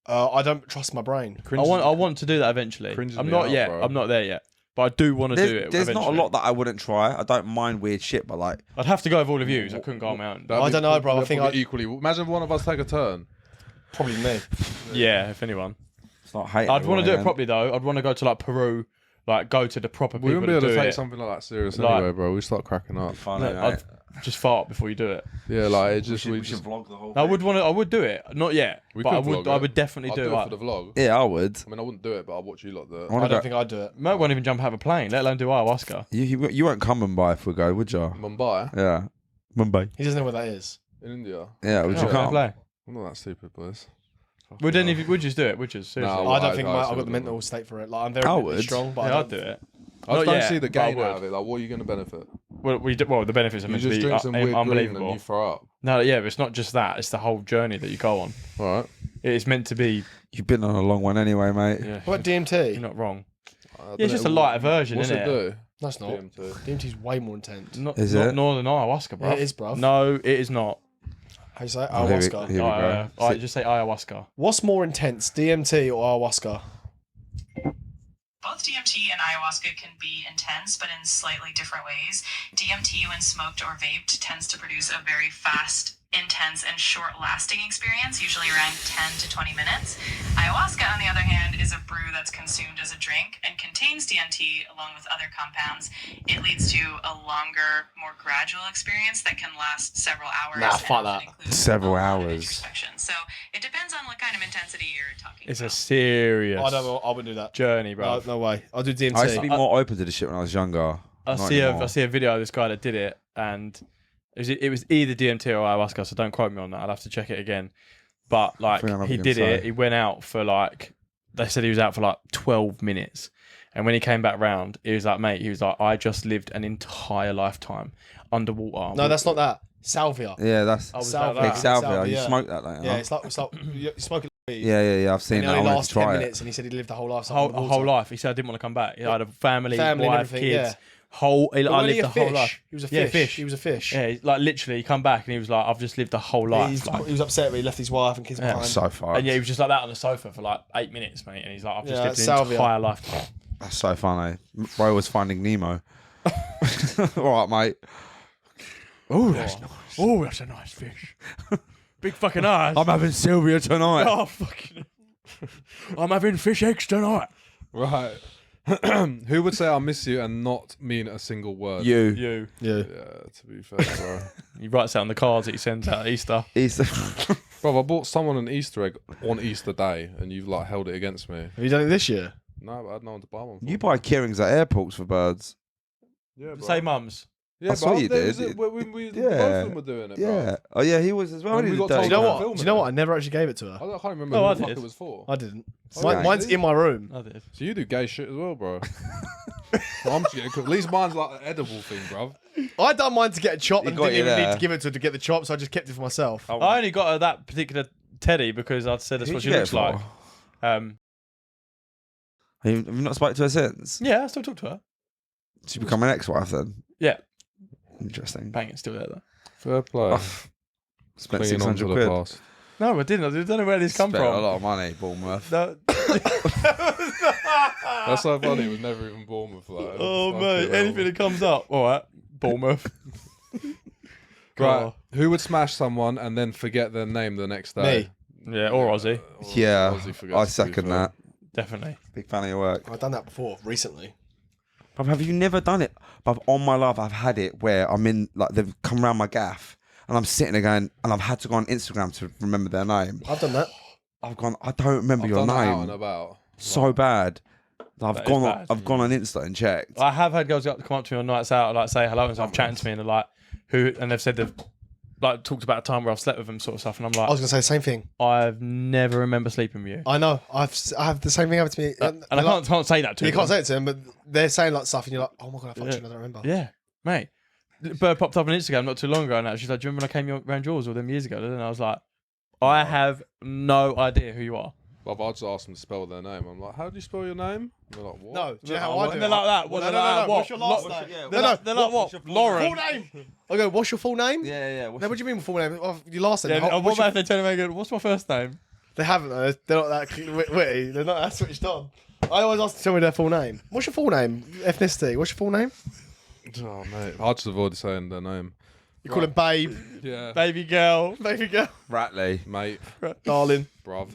I don't trust my brain. I want to do that eventually. Cringes I'm me not out, yet. bro. I'm not there yet. But I do want to do it. There's not a eventually. lot that I wouldn't try. I don't mind weird shit, but like, I'd have to go with all of you. I couldn't go on my own. That'd I be don't know, bro. I probably think equally. Imagine if one of us take a turn. Probably me. Yeah, if anyone. it's not hate. I'd want to do it again. properly though. I'd want to go to like Peru, like go to the proper We people wouldn't be able to to do take it. something like that serious Like- anyway, bro. We start cracking up. Funny, No, mate. I'd just fart before you do it. Yeah, like it just we should vlog the whole I thing. would want to. I would do it. Not yet. We but could I would. vlog I it. would definitely I'd do do it. it for the vlog. Yeah, I would. I mean, I wouldn't do it, but I'd watch you lot do it. I wanna I don't go- think I'd do it. Mate won't even jump out of a plane, let alone do ayahuasca. You won't come Mumbai if we go, would you? Mumbai Yeah. Mumbai. He doesn't know what that is. in India. Yeah, would Oh, you fair come? play. I'm not that stupid, boys. Would any of you? Would you just do it? Would you? Seriously? No, I don't I- think I I've still got the don't. mental state for it. Like I'm very I mentally would. strong, but Yeah, I I'd do it. I just Not don't yet, see the but I gain would. out of it. Like, what are you going to benefit? Well, the benefits are You meant to just be drink some weird green and unbelievable. you throw up. No, yeah, but it's not just that. It's the whole journey that you go on. All right. It's meant to be. You've been on a long one anyway, mate. Yeah, What about you're DMT? not wrong. I Yeah, it's don't just know a lighter version, What's isn't it it? do? No, it's not. DMT. DMT's way more intense. Not, Is not, it? Nor than ayahuasca, bro. Yeah, it is, bruv. No, it is not. How you say it? Oh, here we- Ayahuasca. here we go. I just say ayahuasca. What's more intense, DMT or ayahuasca? Both DMT and ayahuasca can be intense, but in slightly different ways. DMT, when smoked or vaped, tends to produce a very fast, intense, and short-lasting experience, usually around 10 to 20 minutes. Ayahuasca, on the other hand, is a brew that's consumed as a drink and contains DMT along with other compounds. It leads to a longer, more gradual experience that can last several hours. Nah, and fuck often that. includes Several a lot of hours. introspection. So it depends on what kind of intensity you're talking It's a about. serious I don't know. I wouldn't do that. journey, bro. No way. I'll do DMT. I used to be more open to the shit when I was younger. I Not see anymore. a video of this guy that did it, and it was either DMT or ayahuasca. So don't quote me on that. I'd have to check it again. But like think I know what he you're did gonna it. say. He went out for like they said he was out for like 12 minutes, and when he came back round, he was like, mate, he was like, I just lived an entire lifetime underwater. No, that's not that. Salvia. Yeah, that's Oh, was Salvia. that big that? salvia. Salvia, You yeah. smoke that, don't you? Yeah, it's like you smoke it. Yeah. I've seen And it that. I only wanted lasts to 10 try it. minutes, and he said he lived a whole life. whole life. He said I didn't want to come back. He had a family Family and wife, everything, kids. yeah. I But lived the whole life. He was a Yeah, fish. fish. He was a fish. Yeah, like literally, he come back and he was like, I've just lived the whole life. Like, He was upset when he left his wife and kids Yeah. behind. So far. and yeah, he was just like that on the sofa for like 8 minutes, mate. And he's like, I've just Yeah, eh? lived an salvia. entire life. That's so funny. Bro was finding Nemo. All right, mate. Oh, that's nice. Oh, that's a nice fish. Big fucking eyes. I'm having Sylvia tonight. Oh, fucking. I'm having fish eggs tonight. Right. Who would say I miss you and not mean a single word? You. You. Yeah. Yeah, to be fair, bro. He writes out on the cards that he sends out at Easter. He's Bro, I bought someone an Easter egg on Easter Day and you've like held it against me. Have you done it this year? No, but I had no one to buy one for. You buy keyrings at airports for birds. Yeah, bro. Say mums. Yeah, I saw you there was did. we both Yeah. of them were doing it, Yeah. bro. Oh, yeah, he was as well. And He we was got dirty. told Do you know to what? film Do you know it. what? I never actually gave it to her. I can't remember Oh, who I the fuck did. it was for. I didn't. Okay. Mine's in my room. I did. So you do gay shit as well, bro. I'm just getting cool. At least mine's like an edible thing, bro. I done mine to get a chop He and got didn't you even need there. to give it to her to get the chop, so I just kept it for myself. Oh. I only got her that particular teddy because I'd said that's Who'd what she you get looks it like. for? Have you not spoken to her since? Yeah, I still talk to her. She become an ex-wife then? Yeah. Interesting. Bang, it's still there though. Fair play. Spent Clinging on to 600 the quid. past. No, I didn't. I don't know where this come Spent a from. lot of money, Bournemouth. No. That's so funny. It was never even Bournemouth. Like, Oh fucking mate, hell. anything that comes up. All right, Bournemouth. Right. Who would smash someone and then forget their name the next day? Me. Yeah, or Aussie. Yeah, Aussie forgets, I to be second fair. that. Definitely. Big fan of your work. I've done that before recently. But have you never done it? But on my life, I've had it where I'm in, like, they've come around my gaff and I'm sitting there going, and I've had to go on Instagram to remember their name. I've done that. I've gone, I don't remember I've your done that out and name. about. So bad. I've That is gone, bad. I've gone on Insta and checked. I have had girls come up to me on nights out, like say hello and stuff, chatting to me, and they're like, "Who?" And they've said they've like talked about a time where I've slept with them, sort of stuff, and I'm I like, was gonna say the same thing. I've never remember sleeping with you, I know. I have the same thing happen to me. and I can't say that to You them. can't say it to them, but they're saying like stuff, and you're like, oh my god, I fucked you, and I don't remember. Yeah, mate. Bird popped up on Instagram not too long ago now. She's like, "Do you remember when I came around yours all them years ago?" And I was like, "I have no idea who you are." Well, I just asked them to spell their name. I'm like, how do you spell your name? They're like, what? No, do you know how I do And it? they're like that. What? No, They're no, like no, that. no. What? What's your last name? They're like what? Lauren. Full name. I go, what's your full name? Yeah. No, what do you mean full name? Oh, your last name. Yeah, Oh, what what's your- about if they turn around and go, "What's my first name?" They haven't though. They're not that witty. They're not that switched on. I always ask them to tell me their full name. What's your full name? Ethnicity. What's your full name? Oh, mate. I just avoided saying their name. You call him babe, Yeah. Baby girl. baby girl, Ratley. Mate, darling. bruv.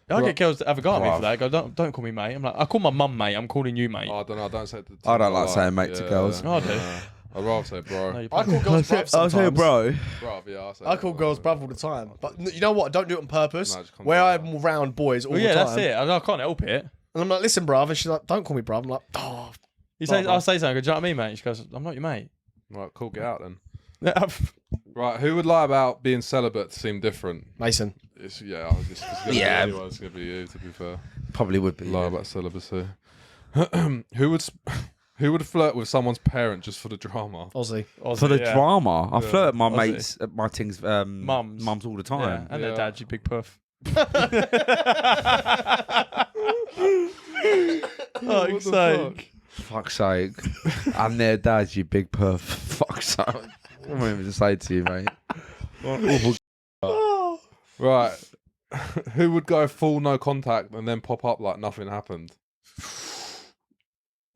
I get girls that have a go at me Bruv. for that. I go, don't call me mate. I'm like, I call my mum mate. I'm calling you mate. Oh, I don't know. I don't say it to I don't like saying mate to girls. Oh, I do. I'd rather say bro. No, you I call girls bruv sometimes. bro. Bruv, yeah. I say I call girls bruv all the time. But you know what? I don't do it on purpose. No, just come Where down. I'm around boys all Well, the yeah, time. that's it. I can't help it. And I'm like, listen, bruv. And she's like, don't call me bruv. I'm like, oh. You say, Right, I'll say something. I go, do you know what I mean, mate? She goes, I'm not your mate. Right, cool. Get out then. Yeah, Right, who would lie about being celibate to seem different? Mason. It's gonna Yeah. be anyone. It's gonna be you. To be fair, Probably would be. lie Yeah. about celibacy. Who would flirt with someone's parent just for the drama? Aussie. For the yeah. drama, I flirt with my Aussie. mates, my things, Mums. all the Yeah, time. and their Yeah. dad, you big puff. Fuck's sake. Fuck's sake. And their dad, you big puff. Fuck's sake. What am I even to say to you, mate? What an awful. Right, who would go full no contact and then pop up like nothing happened?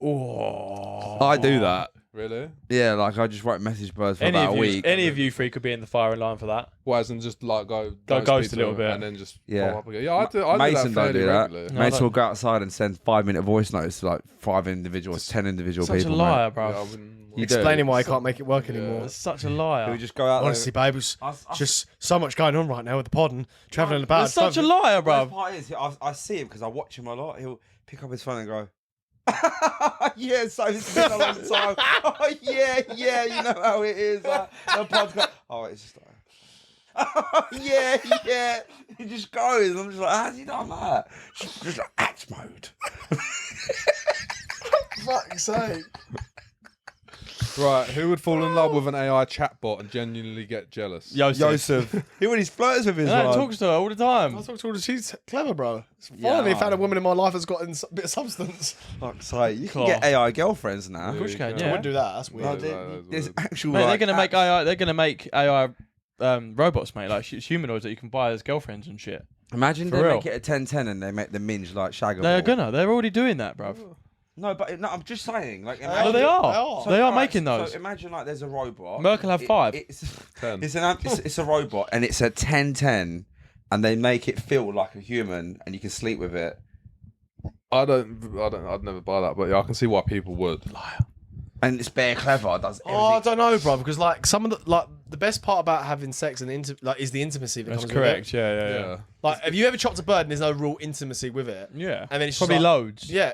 Oh. I do that. Really? Yeah, like I just write message birds for Any about of a you, week. any of you three could be in the firing line for that. Well, as in just like go don't ghost speak a to little them bit. and then just Yeah. pop up again. Yeah, I do. I Mason do that don't fairly do that. regularly. No, I Mates don't. will go outside and send 5-minute voice notes to like 5 individuals, 10 individual Such people. a liar, Yeah, bro. I wouldn't- You do. Explaining why I can't make it work anymore. That's such a Mate. liar. We just go out Honestly, babe, it's there. just so much going on right now with the pod and travelling about. That's such a liar, Bro. bro. Part is, I see him because I watch him a lot. He'll pick up his phone and go, yeah, so it's been a long time. Oh, yeah, you know how it is. The podcast. Oh, it's just like, yeah. He just goes. I'm just like, how's he done that? Just like, act mode. Fuck's sake. Right, who would fall in love with an AI chatbot and genuinely get jealous? Joseph. He already flirts with his No, wife. talks to her all the time. I talked to her. She's clever, bro. Yeah, Finally I found a know. woman in my life that's got a bit of substance. Fuck's sake. You can Cool. get AI girlfriends now. Yeah. Of course you can, I I yeah. wouldn't do that. That's weird. No, Yeah, that there's is actual. Mate, like, they're gonna make apps. AI. They're gonna make AI robots, mate. Like humanoids that you can buy as girlfriends and shit. Imagine For they real. make it a 10-10 and they make the minge like Shagger. They're gonna. They're already doing that, bruv. No, but no, I'm just saying. Like, No, they are. So, They are right, making those. So imagine like there's a robot. Merkel have 5. It's 10. it's a robot and it's a 10-10 and they make it feel like a human and you can sleep with it. I'd never buy that, but yeah, I can see why people would. And it's bare clever. It does Oh, I everything. don't know, bro. Because like some of the best part about having sex and is the intimacy that That's comes correct. with it. Yeah. Like, have you ever chopped a bird and there's no real intimacy with it? Yeah. And then it's just probably like- loads. Yeah,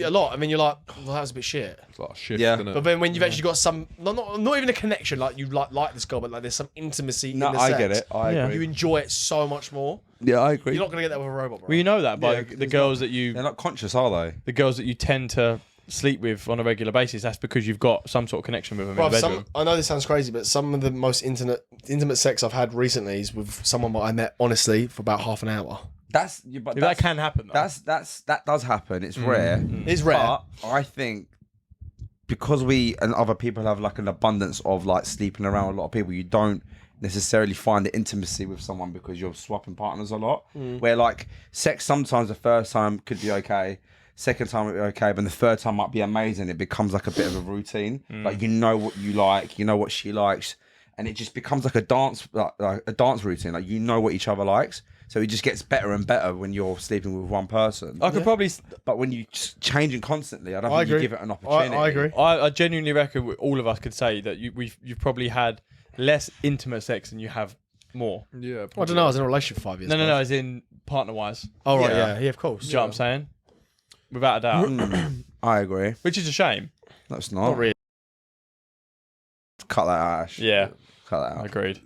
a lot. I mean, you're like, well, that was a bit shit. It's like a shift, Yeah. isn't it? But then when you've actually got some, not even a connection, like you like this girl, but like there's some intimacy No, in the I sex. get it. I Yeah. agree. You enjoy it so much more. Yeah, I agree. You're not gonna get that with a robot, bro. Well, you know that by Yeah, the there's girls that you They're not conscious, are they? the girls that you tend to sleep with on a regular basis. That's because you've got some sort of connection with them Bro, in the bedroom. I know this sounds crazy, but some of the most intimate sex I've had recently is with someone that I met honestly for about half an hour. But That that's, can happen. Though. that does happen. It's rare. It's rare. But I think because we and other people have like an abundance of like sleeping around with a lot of people, you don't necessarily find the intimacy with someone because you're swapping partners a lot. Where like sex sometimes the first time could be okay. Second time it'll be okay, but the third time might be amazing. It becomes like a bit of a routine. Like you know what you like, you know what she likes, and it just becomes like a dance, like a dance routine. Like you know what each other likes, so it just gets better and better when you're sleeping with one person. I could probably. But when you changing constantly, I don't I think you agree. give it an opportunity. I agree. I genuinely reckon all of us could say that you've probably had less intimate sex than you have more. Yeah. I don't know. I was in a relationship for 5 years. No, as in partner wise. Oh right, Yeah. yeah, of course. Do you know what I'm saying? Without a doubt. I agree. Which is a shame. That's Not not. really. Cut that out, Ash. Yeah, Cut that out. agreed.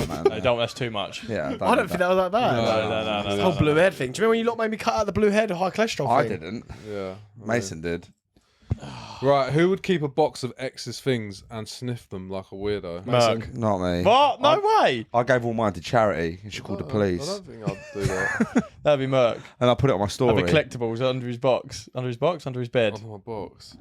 Man, No, don't. That's too much. Yeah. I don't think that was that bad. No. The whole blue head thing. Do you remember when you lot made me cut out the blue head high cholesterol I thing? didn't. Yeah. Mason did. Right. Who would keep a box of ex's things and sniff them like a weirdo? Merc. Not me. What? No way. I gave all mine to charity and she called the I police. don't think I'd do that. That'd be Merc. And I put it on my story. Have the collectibles under his box, under his bed. Under my box.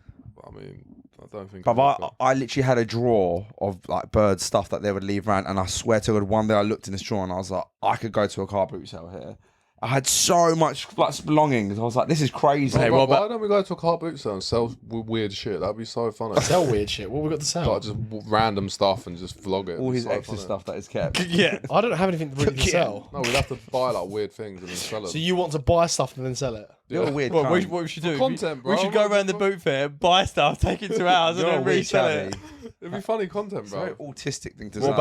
I mean, I don't think. But I'd look I literally had a drawer of like bird stuff that they would leave around, and I swear to God, one day I looked in this drawer and I was like, I could go to a car boot sale here. I had so much like belongings. I was like, this is crazy. Hey, Why what don't we go to a car boot sale and sell weird shit? That'd be so funny. Sell weird shit. What we got to sell? Like just random stuff and just vlog it. All It'd be his so extra funny. stuff that is kept. Yeah. I don't have anything really to sell. No, we'd have to buy like weird things and then sell them. So you want to buy stuff and then sell it? You're a weird What cunt. we should do? content, We bro. should go around the boot fair, buy stuff, take it to ours, and You're a then weird resell chatty. it. It'd be funny content, It's a very bro. autistic thing to What say.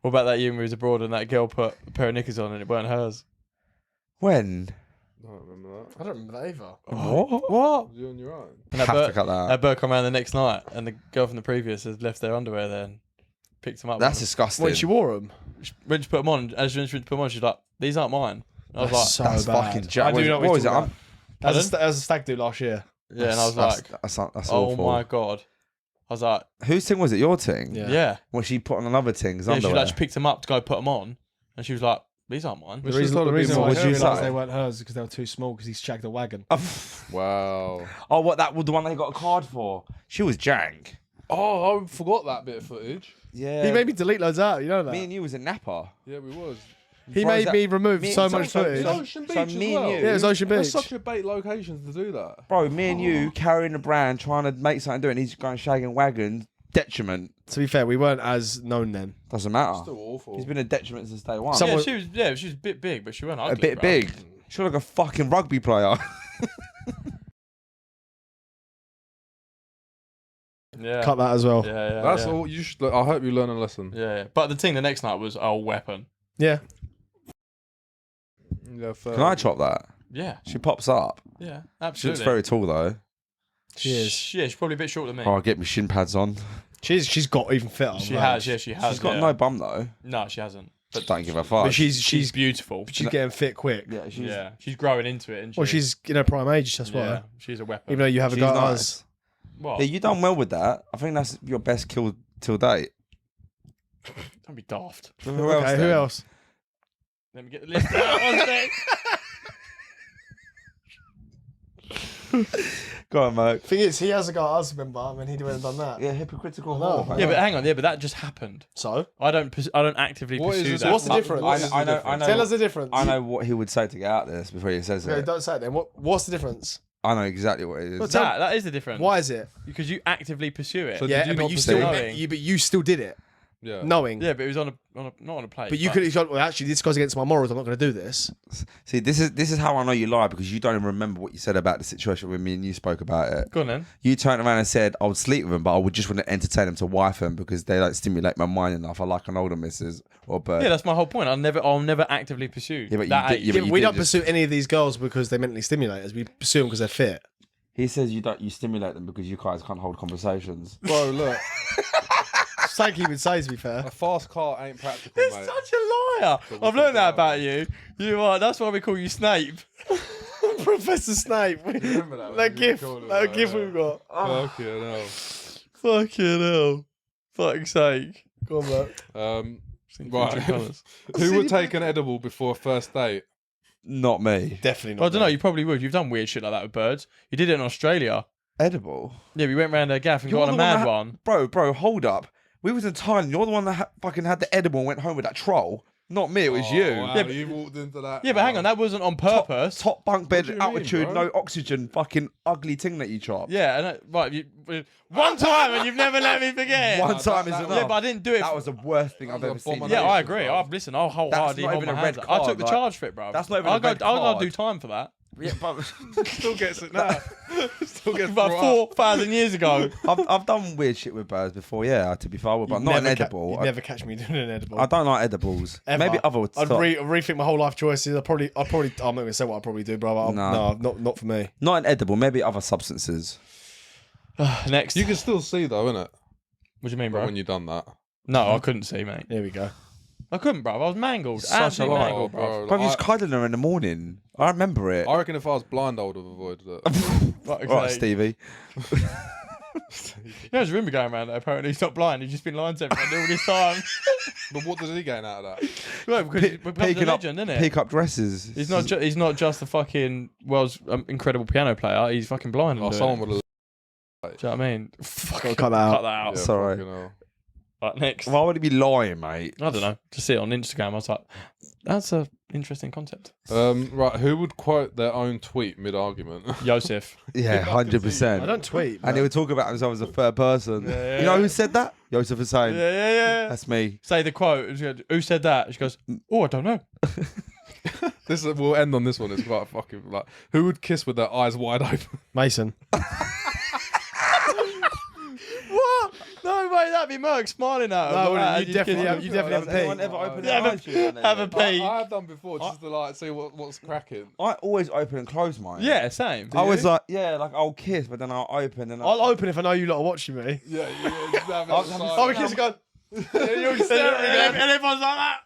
about that year when we was abroad and that girl put a pair of knickers on and it weren't hers? When? I don't remember that. I don't remember that either. What? What? Was you on your own? And Have to cut that out. that bird come around the next night and the girl from the previous had left their underwear there and picked them up. That's disgusting. When she wore them. When she put them on, as she went to put them on, she's like, "These aren't mine." And I was like, So That's bad. fucking jack. I do know What was it? That was a stag do last year. "Yeah," and I was like, that's "Oh awful. my god!" I was like, Whose thing was it? Your thing? Yeah. "Yeah." Well, she put on another thing. Yeah, she underwear. like picked them up to go put them on, and she was like, "These aren't mine." We The should reason, told the her reason people why what she you realised say? they weren't hers is because they were too small because he's shagged a wagon. Wow. Oh, what? That was the one they got a card for. She was jank. Oh, I forgot that bit of footage. Yeah. He made me delete loads out, you know that? Me and you was in Napa. Yeah, we was. He Bro, is made that- me remove me- so so- much so- footage. It's Ocean Beach So as me and well. you- Yeah, it was Ocean That's Beach. such a bait location to do that. Bro, me and you carrying the brand, trying to make something do it, and he's going shagging wagons. Detriment. To be fair, we weren't as known then. Doesn't matter. Still awful. He's been a detriment since day one. Someone- Yeah, she was a bit big, but she wasn't ugly. a bit bro. big. She looked like a fucking rugby player. Yeah. Cut that as well. Yeah. That's yeah. all. You should. I hope you learn a lesson. Yeah. But the thing the next night was a weapon. Yeah. Yeah, fair. Can I chop that? Yeah. She pops up. Yeah. She looks Absolutely. very tall though. She is. Yeah, she's probably a bit shorter than me. Oh, I'll get my shin pads on. She's got even fitter. She man. has. Yeah, she has. She's got yeah. no bum though. No, she hasn't. But don't give a fuck. But she's She's beautiful. getting fit quick. yeah, she's Yeah. She's growing into it, isn't she? Well, she's in her prime age, that's why. Yeah. She's a weapon. Even though you have a she's guy nice. What? Yeah, you done well with that. I think that's your best kill till date. Don't be daft. Who Okay, who then? else? Let me get the list out one sec. Go on, mate. Thing is, he has a guy I was remember when he went and done that. Yeah, hypocritical. I know. whore, mate. Yeah, but hang on. Yeah, but that just happened. So? I don't actively What is pursue it? that. What's the difference? What is the I know. difference? Tell us the difference. I know what he would say to get out of this before he says Okay, it. don't say it then. What's the difference? I know exactly what it is. Well, That is the difference. Why is it? Because you actively pursue it. So Yeah, did you but not you pursue still, it? but you still did it, Yeah. knowing. Yeah, but it was on a not on a plate. But you could have gone, well, actually, this goes against my morals. I'm not going to do this. See, this is how I know you lie, because you don't even remember what you said about the situation when me and you spoke about it. Go on then. You turned around and said I would sleep with them, but I would just want to entertain them to wife them because they like stimulate my mind enough. I like an older missus or bird. Yeah, that's my whole point. I'll never actively pursue. Yeah, but you that did- age. yeah, but Yeah, you we did don't just- pursue any of these girls because they mentally stimulate us. We pursue them because they're fit. He says you stimulate them because you guys can't hold conversations. Bro, look. Thank you would say, to be fair. A fast car ain't practical, You're mate. such a liar. I've learned that about you. You are. That's why we call you Snape. Professor Snape. Remember that? That when you gift. called him That gift yeah. we've got. Fucking hell. Fucking hell. Fuck's sake. Go on, mate. Right. Who would take an edible before a first date? Not me. Definitely not. Well, I don't know. You probably would. You've done weird shit like that with birds. You did it in Australia. Edible. Yeah, we went round a gaff and You're got on a the one mad that one. Bro, hold up. We was in Thailand. You're the one that fucking had the edible and went home with that troll. Not me, it was you. Wow, Yeah, but- you walked into that. Yeah, but hang on, that wasn't on purpose. Top bunk What do bed, you mean, altitude, bro? no oxygen, fucking ugly thing that you chopped. Yeah, and one time, and you've never let me forget. One time is that- enough. Yeah, but I didn't do it. That was the worst thing I've That ever was seen. an Yeah, I abomination, agree. bro. Listen, I'll That's hardly not hold even my a hands red up. I took card, the like- charge for it, bro. That's not even I a red gotta do card. time for that. Yeah, but Still gets it now. Still gets About brought up. 4,000 years ago. I've done weird shit with birds before. Yeah, to be fair, but not an edible. You'd never catch me doing an edible. I don't like edibles. Ever. Maybe other would I'd stop. rethink my whole life choices. I'm not gonna say what I'd probably do, bro. No. Not for me. Not an edible. Maybe other substances. Next. You can still see though, innit? What do you mean, But bro? when you done that. No, I couldn't see, mate. Here we go. I couldn't, bro. I was mangled. Such a Absolutely lie. mangled, bro. But you was cuddling her in the morning. I remember it. I reckon if I was blind, I would have avoided it. Like, Right, Stevie. You know, there's a rumour going around that apparently he's not blind. He's just been lying to everyone all this time. But what does he gain out of that? Well, because he's become a Picking up, legend, isn't it? pick up dresses. He's not just the fucking world's incredible piano player. He's fucking blind. Oh, And someone would have. do you know what I mean? Fuck, cut that out. Cut that out. Yeah, Sorry. fucking hell. Right, next. Why would he be lying, mate? I don't know. Just see it on Instagram. I was like, that's a interesting concept. Right, who would quote their own tweet mid-argument? Joseph. Yeah, 100%. I don't tweet. And he would talk about himself as a third person. Yeah, You know yeah. who said that? Joseph Hussein. Yeah. That's me. Say the quote. She goes, who said that? She goes, oh, I don't know. We'll end on this one. It's quite fucking like, who would kiss with their eyes wide open? Mason. What? No, mate, that'd be Merck smiling at him. No, like that, you and definitely kiss have- him. you definitely Has have a anyone pee. ever opened Yeah, their eyes? have a pee. I have done before just to like see what's cracking. I always open and close mine. Yeah, same. I was like, like I'll kiss, but then I'll open and I'll open if I know you lot are watching me. Yeah, just have it I'll aside. be kissing going. You're staring at him, and everyone's like that.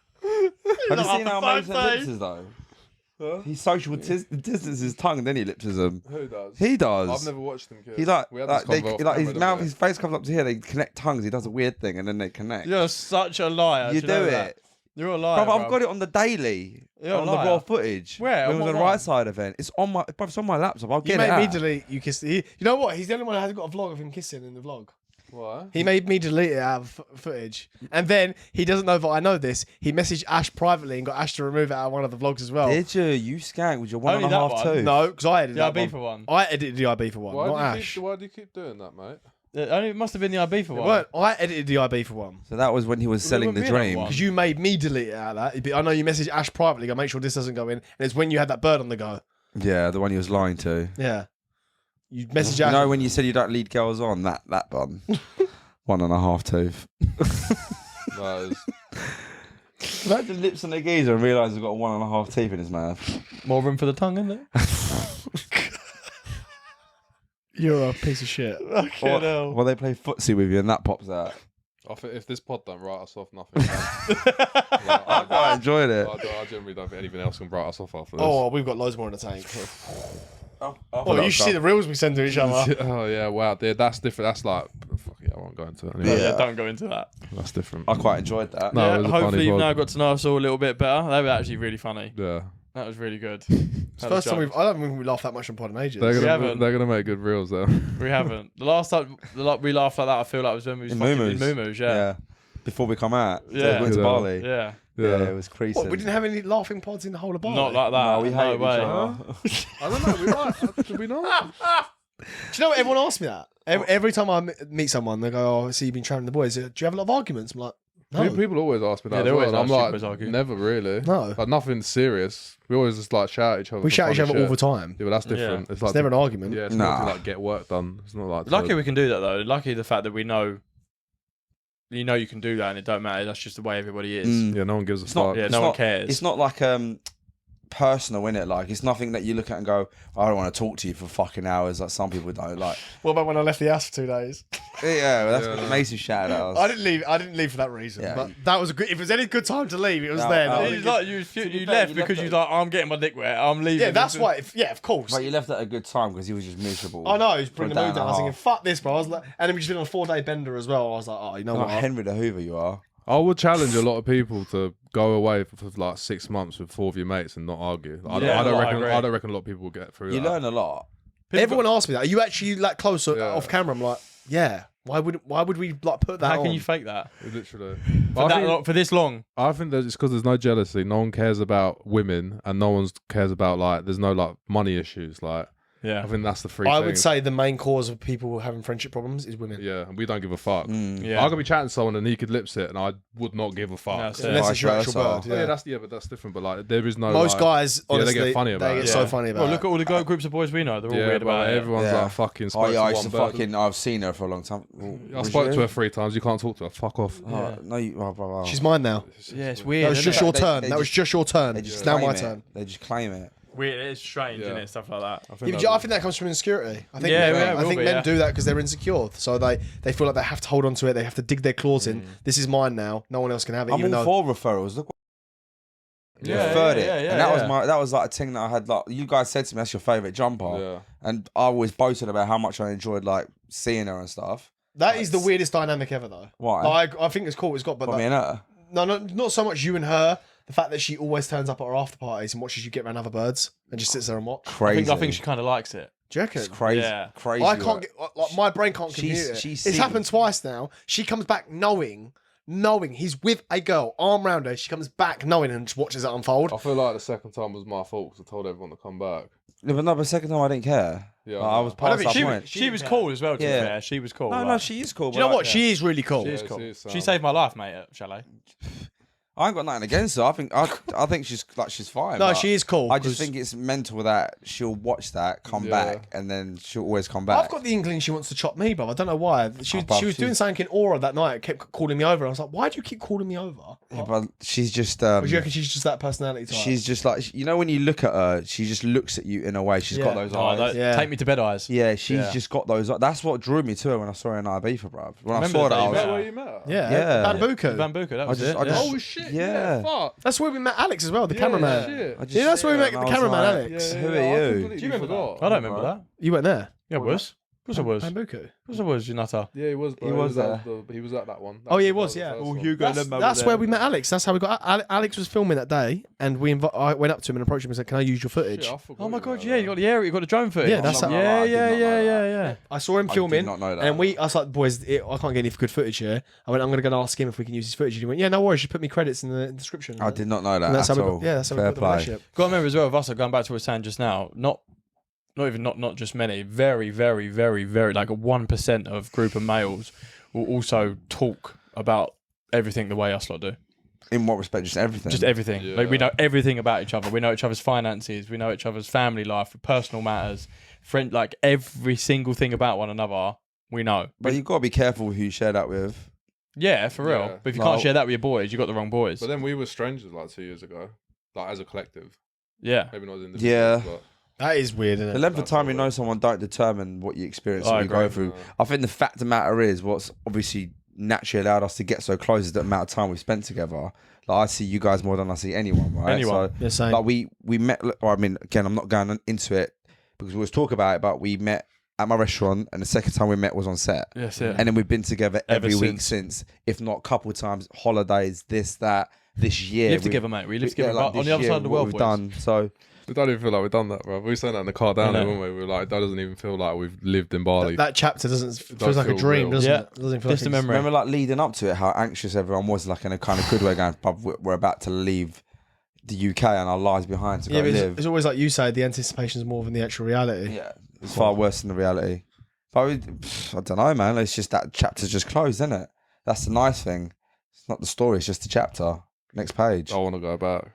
Have you seen how fuck's Mason sake. lips is though? Huh? He social distances his tongue, then he lips them. Who does? He does. I've never watched them kiss. He like, We had like, this they, convo off like his camera, mouth, didn't his face comes up to here. They connect tongues. He does a weird thing, and then they connect. You're such a liar. you do do know it, that? You're a liar. bro. I've got it on the daily, You're a on the liar. raw footage. Where? When it was On on the what right one? side event. It's on my, bro, it's on my laptop. I'll You get it made me out. delete you kissed. You know what? He's the only one who hasn't got a vlog of him kissing in the vlog. Why? He made me delete it out of footage, and then he doesn't know that I know this. He messaged Ash privately and got Ash to remove it out of one of the vlogs as well. Did you? You skank with your one Only and a that half one? two. No, because I edited The that IB one. for one. I edited the IB for one, not Ash. Why do you keep doing that, mate? It must have been the IB for It one. weren't. I edited the IB for one. So that was when he was selling the wouldn't be that dream. one. Because you made me delete it out of that. I know you messaged Ash privately, go make sure this doesn't go in. And it's when you had that bird on the go. Yeah, the one he was lying to. Yeah. You messaged You Ash. know when you said you don't lead girls on that bun, one and a half tooth. That is, Imagine lips on the geezer and realise he's got one and a half teeth in his mouth. More room for the tongue, isn't there? You're a piece of shit. Fucking hell. Well, they play footsie with you and that pops out. I think if this pod don't write us off, nothing can. I quite enjoyed it. I generally don't think anything else can write us off after this. Oh, we've got loads more in the tank. Oh, Oh, you should see the reels we send to each other. Oh yeah, wow, dude, that's different. That's like, fuck yeah, I won't go into it. Yeah, Anyway. don't go into that. That's different. I quite enjoyed that. No, it Yeah, was a funny hopefully you've pod. now got to know us all a little bit better. That was actually really funny. Yeah, That was really good. It's the first time I don't think we laughed that much on pod in ages. they're haven't. gonna make good reels though. We haven't. The last time we laughed like that, I feel like was when we was In fucking in Muumuus. Muumuus, yeah. Before we come out. So Yeah. we went to Yeah. Bali. Yeah. Yeah, it was creasing. What, we didn't have any laughing pods in the whole of Bali? Not like that. No, we no hated way. each other. I don't know. We might. Should we not? Do you know what? Everyone asks me that. Every time I meet someone, they go, oh, so you've been training the boys. Do you have a lot of arguments? I'm like, no. People always ask me that. Yeah, as they well, always and I'm ask you like, boys argue. never really. No. Like nothing serious. We always just like shout at each other. We for shout at each funny other all the shit. time. Yeah, but that's different. Yeah. It's like It's never an argument. Yeah, it's Nah. not to like get work done. It's not like to- Lucky we can do that though. Lucky the fact that we know. You know you can do that and it don't matter. That's just the way everybody is. Mm. Yeah, no one gives a It's not- fuck. Yeah, It's no one not- cares. It's not like personal, innit? Like, it's nothing that you look at and go, I don't want to talk to you for fucking hours, like some people don't. Like, What about when I left the house for 2 days? yeah, well, that's Yeah, what no. Mason shouted at us. I didn't leave for that reason. Yeah. But that was a good. If it was any good time to leave, it was No, then. no, I It's think like To you be fair, left you because left you're like, I'm getting my dick wet. I'm leaving. yeah, that's why. Yeah, of course. But you left at a good time because he was just miserable. I know. He was for a bringing day the mood and a down. I was thinking, half. fuck this, bro. I was like, and then we just been on a 4-day bender as well. I was like, oh, you know Like what? Henry the Hoover, you are. I would challenge a lot of people to go away for like 6 months with 4 of your mates and not argue. I Yeah, don't I reckon. agree. I don't reckon a lot of people will get through You that. learn a lot. Everyone asked me that. Are you actually like close Yeah. off camera? I'm like, yeah. Why would we like put that How on? can you fake that Literally. for this long? I think that it's because there's no jealousy. No one cares about women, and no one cares about like. There's no like money issues. Like, Yeah. I think that's the three. I things. would say the main cause of people having friendship problems is women. Yeah, and we don't give a fuck. Yeah. I could be chatting to someone and he could lip sit, and I would not give a fuck. No, so- Unless it's your Vice actual versa. bird. Yeah, but that's different. But like, there is no. Most like, guys, honestly, they get funny about they it. get so funny about Well, it. look at all the groups of boys we know. They're all Yeah, weird but about it. everyone's Yeah. like fucking. Oh Spoke yeah, I to used to one bird. fucking. I've seen her for a long time. I Was spoke you? to her 3 times. You can't talk to her. Fuck off. Oh, no, you. Oh. She's mine now. Yeah, it's weird. That was isn't just it? your They- turn. they That was just- just your turn. They It's just now claim my it. turn. They just claim it. Weird. It's strange, Yeah. isn't it? Stuff like that. I Yeah, think, but I think that comes from insecurity. I think Yeah, men, yeah, it I will think be, men yeah. do that because they're insecure. So they feel like they have to hold on to it. They have to dig their claws in. This is mine now. No one else can have it. I'm even all though for referrals. Look, Yeah, referred yeah, it, yeah, and that yeah. was that was like a thing that I had. Like you guys said to me, that's your favorite jumper, Yeah. and I always boasted about how much I enjoyed like seeing her and stuff. that is the weirdest dynamic ever, though. Why? Like, I think it's cool. It's got, but Got me like, and her. no, not so much you and her. The fact that she always turns up at our after parties and watches you get around other birds and just sits there and watch. Crazy. I think she kind of likes it. Do you reckon? It's crazy. Yeah. Crazy. I can't work. get like my brain can't compute it. she's It's seen- happened twice now. She comes back knowing he's with a girl, arm round her. She comes back knowing and just watches it unfold. I feel like the second time was my fault because I told everyone to come back. Yeah, but no, but second time I didn't care. Yeah, Like, I I know. was I don't past think that she point. She was cool as well, to Yeah. be fair. She was cool. No, like- no, she is cool. Do you know but what? She is really cool. She is Yeah, cool. she is, She saved my life, mate, at Chalet. I ain't got nothing against her. I think she's fine. No, but she is cool. I just 'cause think it's mental that she'll watch that, come Yeah. back, and then she'll always come back. I've got the inkling she wants to chop me, bro. I don't know why. She Oh, bruv, was doing she's- something in Aura that night. Kept calling me over. I was like, why do you keep calling me over? Yeah, but she's just. Or do you reckon she's just that personality type? She's just like when you look at her, she just looks at you in a way. She's got Yeah. those Oh, eyes. that- Yeah. Take me to bed eyes. Yeah, she's Yeah. just got those. That's what drew me to her when I saw her in Ibiza, bruv. When I Remember saw the that, day I you was met Is that her? where you met her? yeah, Yeah. Bambuco. Bambuco, that was just- it. I yeah. just- Oh shit! Yeah. Fuck. That's where we met Alex as well, the cameraman. Shit. I just- Yeah, that's where we met and the I was cameraman, like, Alex. Who I are you? completely Do you remember forgot. that? I don't remember that. You went there. Yeah, it was. Of course I was. Of Bambuco. course I was, you nutter. Yeah, he was. Bro. He was there. He was at that one. Oh, yeah, he was, yeah. Oh, Hugo, That's where we met Alex. That's how we got. Alex was filming that day, and I went up to him and approached him and said, "Can I use your footage?" Oh my god, yeah, you got the area, you got the drone footage. Yeah, that's how- yeah, I did yeah, not know yeah, that. yeah, yeah. I saw him I filming, did not know that. and I was like, "Boys, I can't get any good footage here." I went, "I'm going to go and ask him if we can use his footage." And he went, "Yeah, no worries. Just put me credits in the description." I did not know that. And that's how at we all. got. Yeah, that's how we Fair got the play. relationship. Got to remember as well, with us, going back to what we were saying just now, not just many, very, very, very, very, like a 1% of group of males will also talk about everything the way us lot do. In what respect? Just everything. Just everything. Yeah. Like we know everything about each other. We know each other's finances. We know each other's family life, personal matters, friend. Like every single thing about one another, we know. But you've got to be careful who you share that with. Yeah, for real. Yeah. But if you No. can't share that with your boys, you got the wrong boys. But then we were strangers like 2 years ago, like as a collective. Yeah. Maybe not as individuals. Yeah. But That is weird, isn't The it? length of That's time you all know right. someone don't determine what you experience I and you go agree. through. I think the fact of the matter is what's obviously naturally allowed us to get so close is the amount of time we've spent together. Like I see you guys more than I see anyone, right? Anyone. So, Yeah, same. like we met. Or I mean, again, I'm not going into it because we always talk about it, but we met at my restaurant, and the second time we met was on set. Yes, yeah. And then we've been together Ever every week since, if not a couple of times, holidays, this, that, this year. We live we- together, mate. We live yeah, together like on this the other year, side of the what world, we've boys. done. So we don't even feel like we've done that, bro. We were saying that in the car down there, know. weren't we? We were like, that doesn't even feel like we've lived in Bali. That chapter feels like a feel dream, real. doesn't Yeah. it? Doesn't feel Just like a it's- memory. remember, like leading up to it, how anxious everyone was, like in a kind of good way, going, "Bruv, we're about to leave the UK and our lives behind to Yeah, go but live." it's always like you say, the anticipation is more than the actual reality. Yeah, it's far worse than the reality. But I don't know, man. It's just that chapter's just closed, isn't it? That's the nice thing. It's not the story. It's just the chapter. Next page. I want to go back,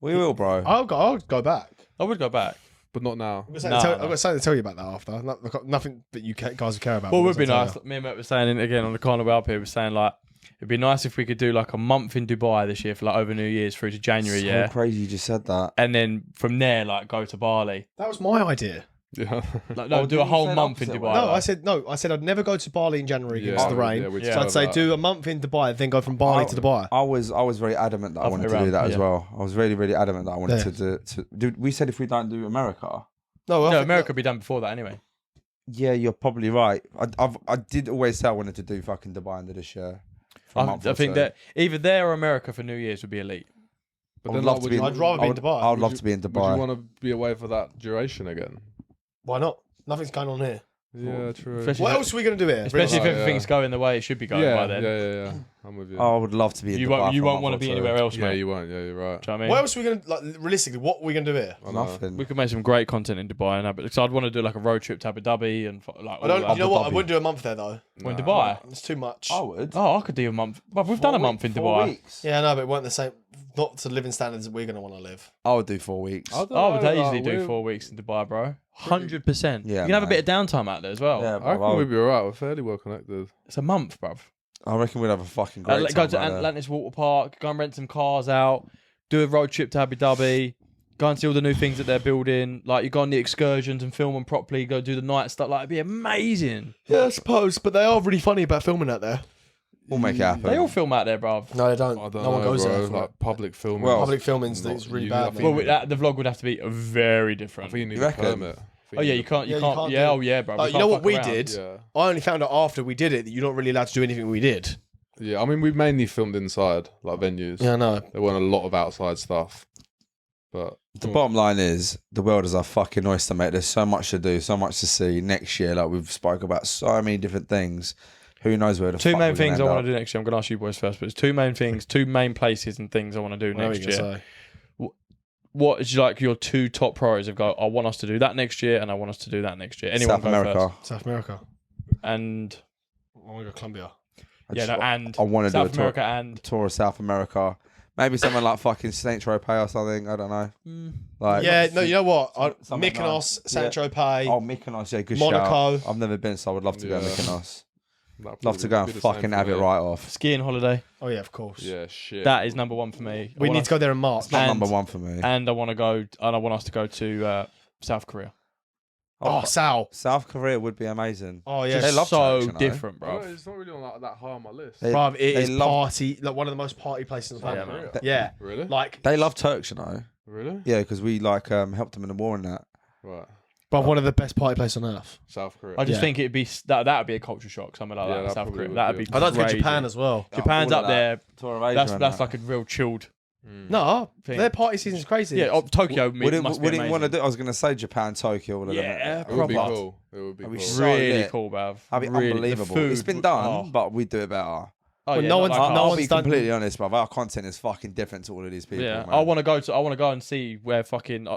We will, bro. I'll go back. I would go back. but not now. I've got No, something no. to tell you about that after. I've got nothing that you guys would care about. Well, it but would be I'll nice. tell you. Me and Matt were saying again on the carnival up here, we're saying like it'd be nice if we could do like a month in Dubai this year for like over New Year's through to January, So yeah, crazy you just said that. and then from there like go to Bali. That was my idea. Yeah. Like no, Oh, do didn't a you whole say month in opposite Dubai. way? No, like. I said I'd never go to Bali in January Yeah, against the rain. we'd Yeah. So say I'd say that. do a month in Dubai, then go from Bali to Dubai. I was very adamant that I Other wanted way to do that around, as yeah. well. I was really, really adamant that I wanted Yeah. to do. We said if we don't do America, No, No, America would be done before that anyway. yeah, you're probably right. I did always say I wanted to do fucking Dubai under this year. For a month I or think so. that either there or America for New Year's would be elite. But I would then, love like, to would be. you- I'd rather be in Dubai. I would love you- to be in Would Dubai. you want to be away for that duration again? Why not? Nothing's going on here. Yeah, true. Especially What if- else are we gonna do here? Especially if Oh, everything's yeah. going the way it should be going by Yeah, then. yeah. I'm with you. I would love to be in You Dubai won't. You for a won't month want to or be two. anywhere else, yeah, mate. you won't. Yeah, you're right. Do you know what I mean? What else are we gonna like? Realistically, what are we gonna do here? I know. Nothing. We could make some great content in Dubai and Abu. So I'd want to do like a road trip to Abu Dhabi and like. I don't. all You know that. what? I Dhabi. wouldn't do a month there though. When Nah. Dubai. It's too much. I would. Oh, I could do a month. But we've done a month in 4 Dubai. weeks. Yeah, no, but it weren't the same. Not to living standards that we're gonna want to live. I would do 4 weeks. I don't I would know, easily like, do we're- 4 weeks in Dubai, bro. 100%. Yeah, you can have a mate. bit of downtime out there as well. Yeah, I bro, reckon we'd be alright. We're fairly well connected. It's a month, bruv. I reckon we'd have a fucking great Go time. to out there. Atlantis Water Park, go and rent some cars out, do a road trip to Abu Dhabi, go and see all the new things that they're building. Like, you go on the excursions and film them properly, go do the night stuff. Like, it'd be amazing. Yeah, I suppose. But they are really funny about filming out there. We'll make it happen. They all film out there, bruv. No, they don't. I don't no know, one goes bro. there. For Like public filming. Well, public filming's not- it's really you- bad. I mate. think- Well, the vlog would have to be very I different. think you need You a reckon? permit. Oh, yeah, you can't. Yeah, you can't Yeah, do- oh, yeah, bro. You know what we around. did? Yeah. I only found out after we did it that you're not really allowed to do anything we did. Yeah, I mean, we mainly filmed inside, like venues. Yeah, no. There weren't a lot of outside stuff. But The bottom line is, the world is our fucking oyster, mate. There's so much to do, so much to see. Next year, like we've spoke about so many different things. Who knows where the Two fuck main we're gonna things I end want up. to do next year. I'm going to ask you boys first, but it's two main things, two main places and things I want to do What are we next gonna year. say? What is like your two top priorities of go? I want us to do that next year, and I want us to do that next year. Anyone South go America. first? South America. And I want to go Colombia. and I want to do a South America and tour of South America. Maybe something like fucking Saint Tropez or something. I don't know. Like Yeah, no, you know what? something Mykonos, nice. Saint Yeah. Tropez. Oh, Mykonos, yeah, good Monaco. shout. I've never been, so I would love to go to Yeah. Mykonos. that'd Love to probably go be and the same fucking for have it me. right off. skiing holiday. Oh yeah, of course. Yeah, shit. That is number one for me. We need to go there in March. Not And- number one for me. and I want to go. And I want us to go to South Korea. Oh, Sal. South Korea would be amazing. Oh yeah. They love so Turks, you know. different, Bro, bro. it's not really on like, that high on my list. They, Bruv, it they is love, party, like one of the most party places on the planet. Yeah, man. Yeah, Really? like, they love Turks, you know. Really? Yeah, because we like helped them in the war and that. Right. but one of the best party places on earth. South Korea. I just Yeah. think it'd be that would be a culture shock, something like Yeah, that. that South probably Korea, would that'd be. be. I'd like to go to crazy. Japan as well. Japan's All up of that. there. Tour of Asia That's and that's that. like a real chilled. No, Thing. their party season's crazy. Yeah, Tokyo Would it, must be would it want to amazing. do? I was going to say Japan, Tokyo, all of Yeah, them. It would be proper. cool. It would be That'd be cool. so Really lit. cool, bruv. That'd be Really, the unbelievable. food It's been would- done, oh. but we do it better. Oh, But yeah, no not one's- like no us. I'll one's be done- completely honest, bruv. Our content is fucking different to all of these people. Yeah, man. I want to go and see where fucking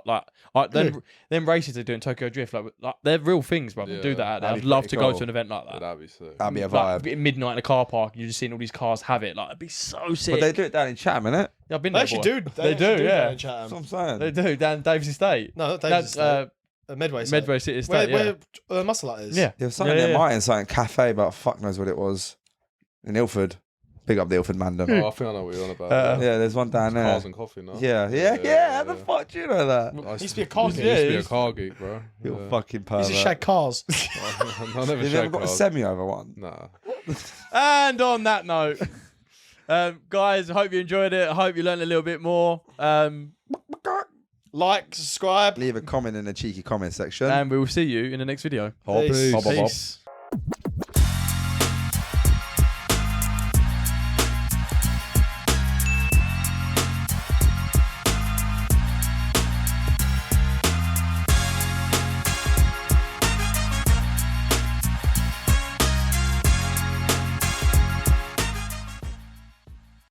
them races they do in Tokyo Drift, like they're real things, bro. Yeah, Do that out there. that'd I'd be love pretty to go cool. to an event like that. That'd be sick. That'd be a Like, vibe. at midnight in a car park, you're just seeing all these cars have it. Like, it'd be so sick. But they do it down in Chatham, innit? Yeah, I've been They there. actually boy. do. They do, actually yeah. down in Chatham. That's what I'm saying. They do down Davis Estate. No, not That's Davis Estate. Medway. Estate. Medway City Estate. Where Muscle is. Yeah, There was something Yeah, there yeah. might in something cafe, but fuck knows what it was. In Ilford. Big up the Ilford Mandem. Oh, I think I know what you're on about. Yeah, there's one down there. Cars and coffee, no? Yeah. How the fuck do you know that? I Used to be a car used geek. to Yeah, be a he's- car geek, bro. You Yeah. fucking He's pervert. a shag cars. I never Have you ever shagged got a cars. semi over one? Nah. And on that note, guys, I hope you enjoyed it. I hope you learned a little bit more. Like, subscribe. Leave a comment in the cheeky comment section. And we will see you in the next video. Hops. Peace. Bob, bob, bob. Peace.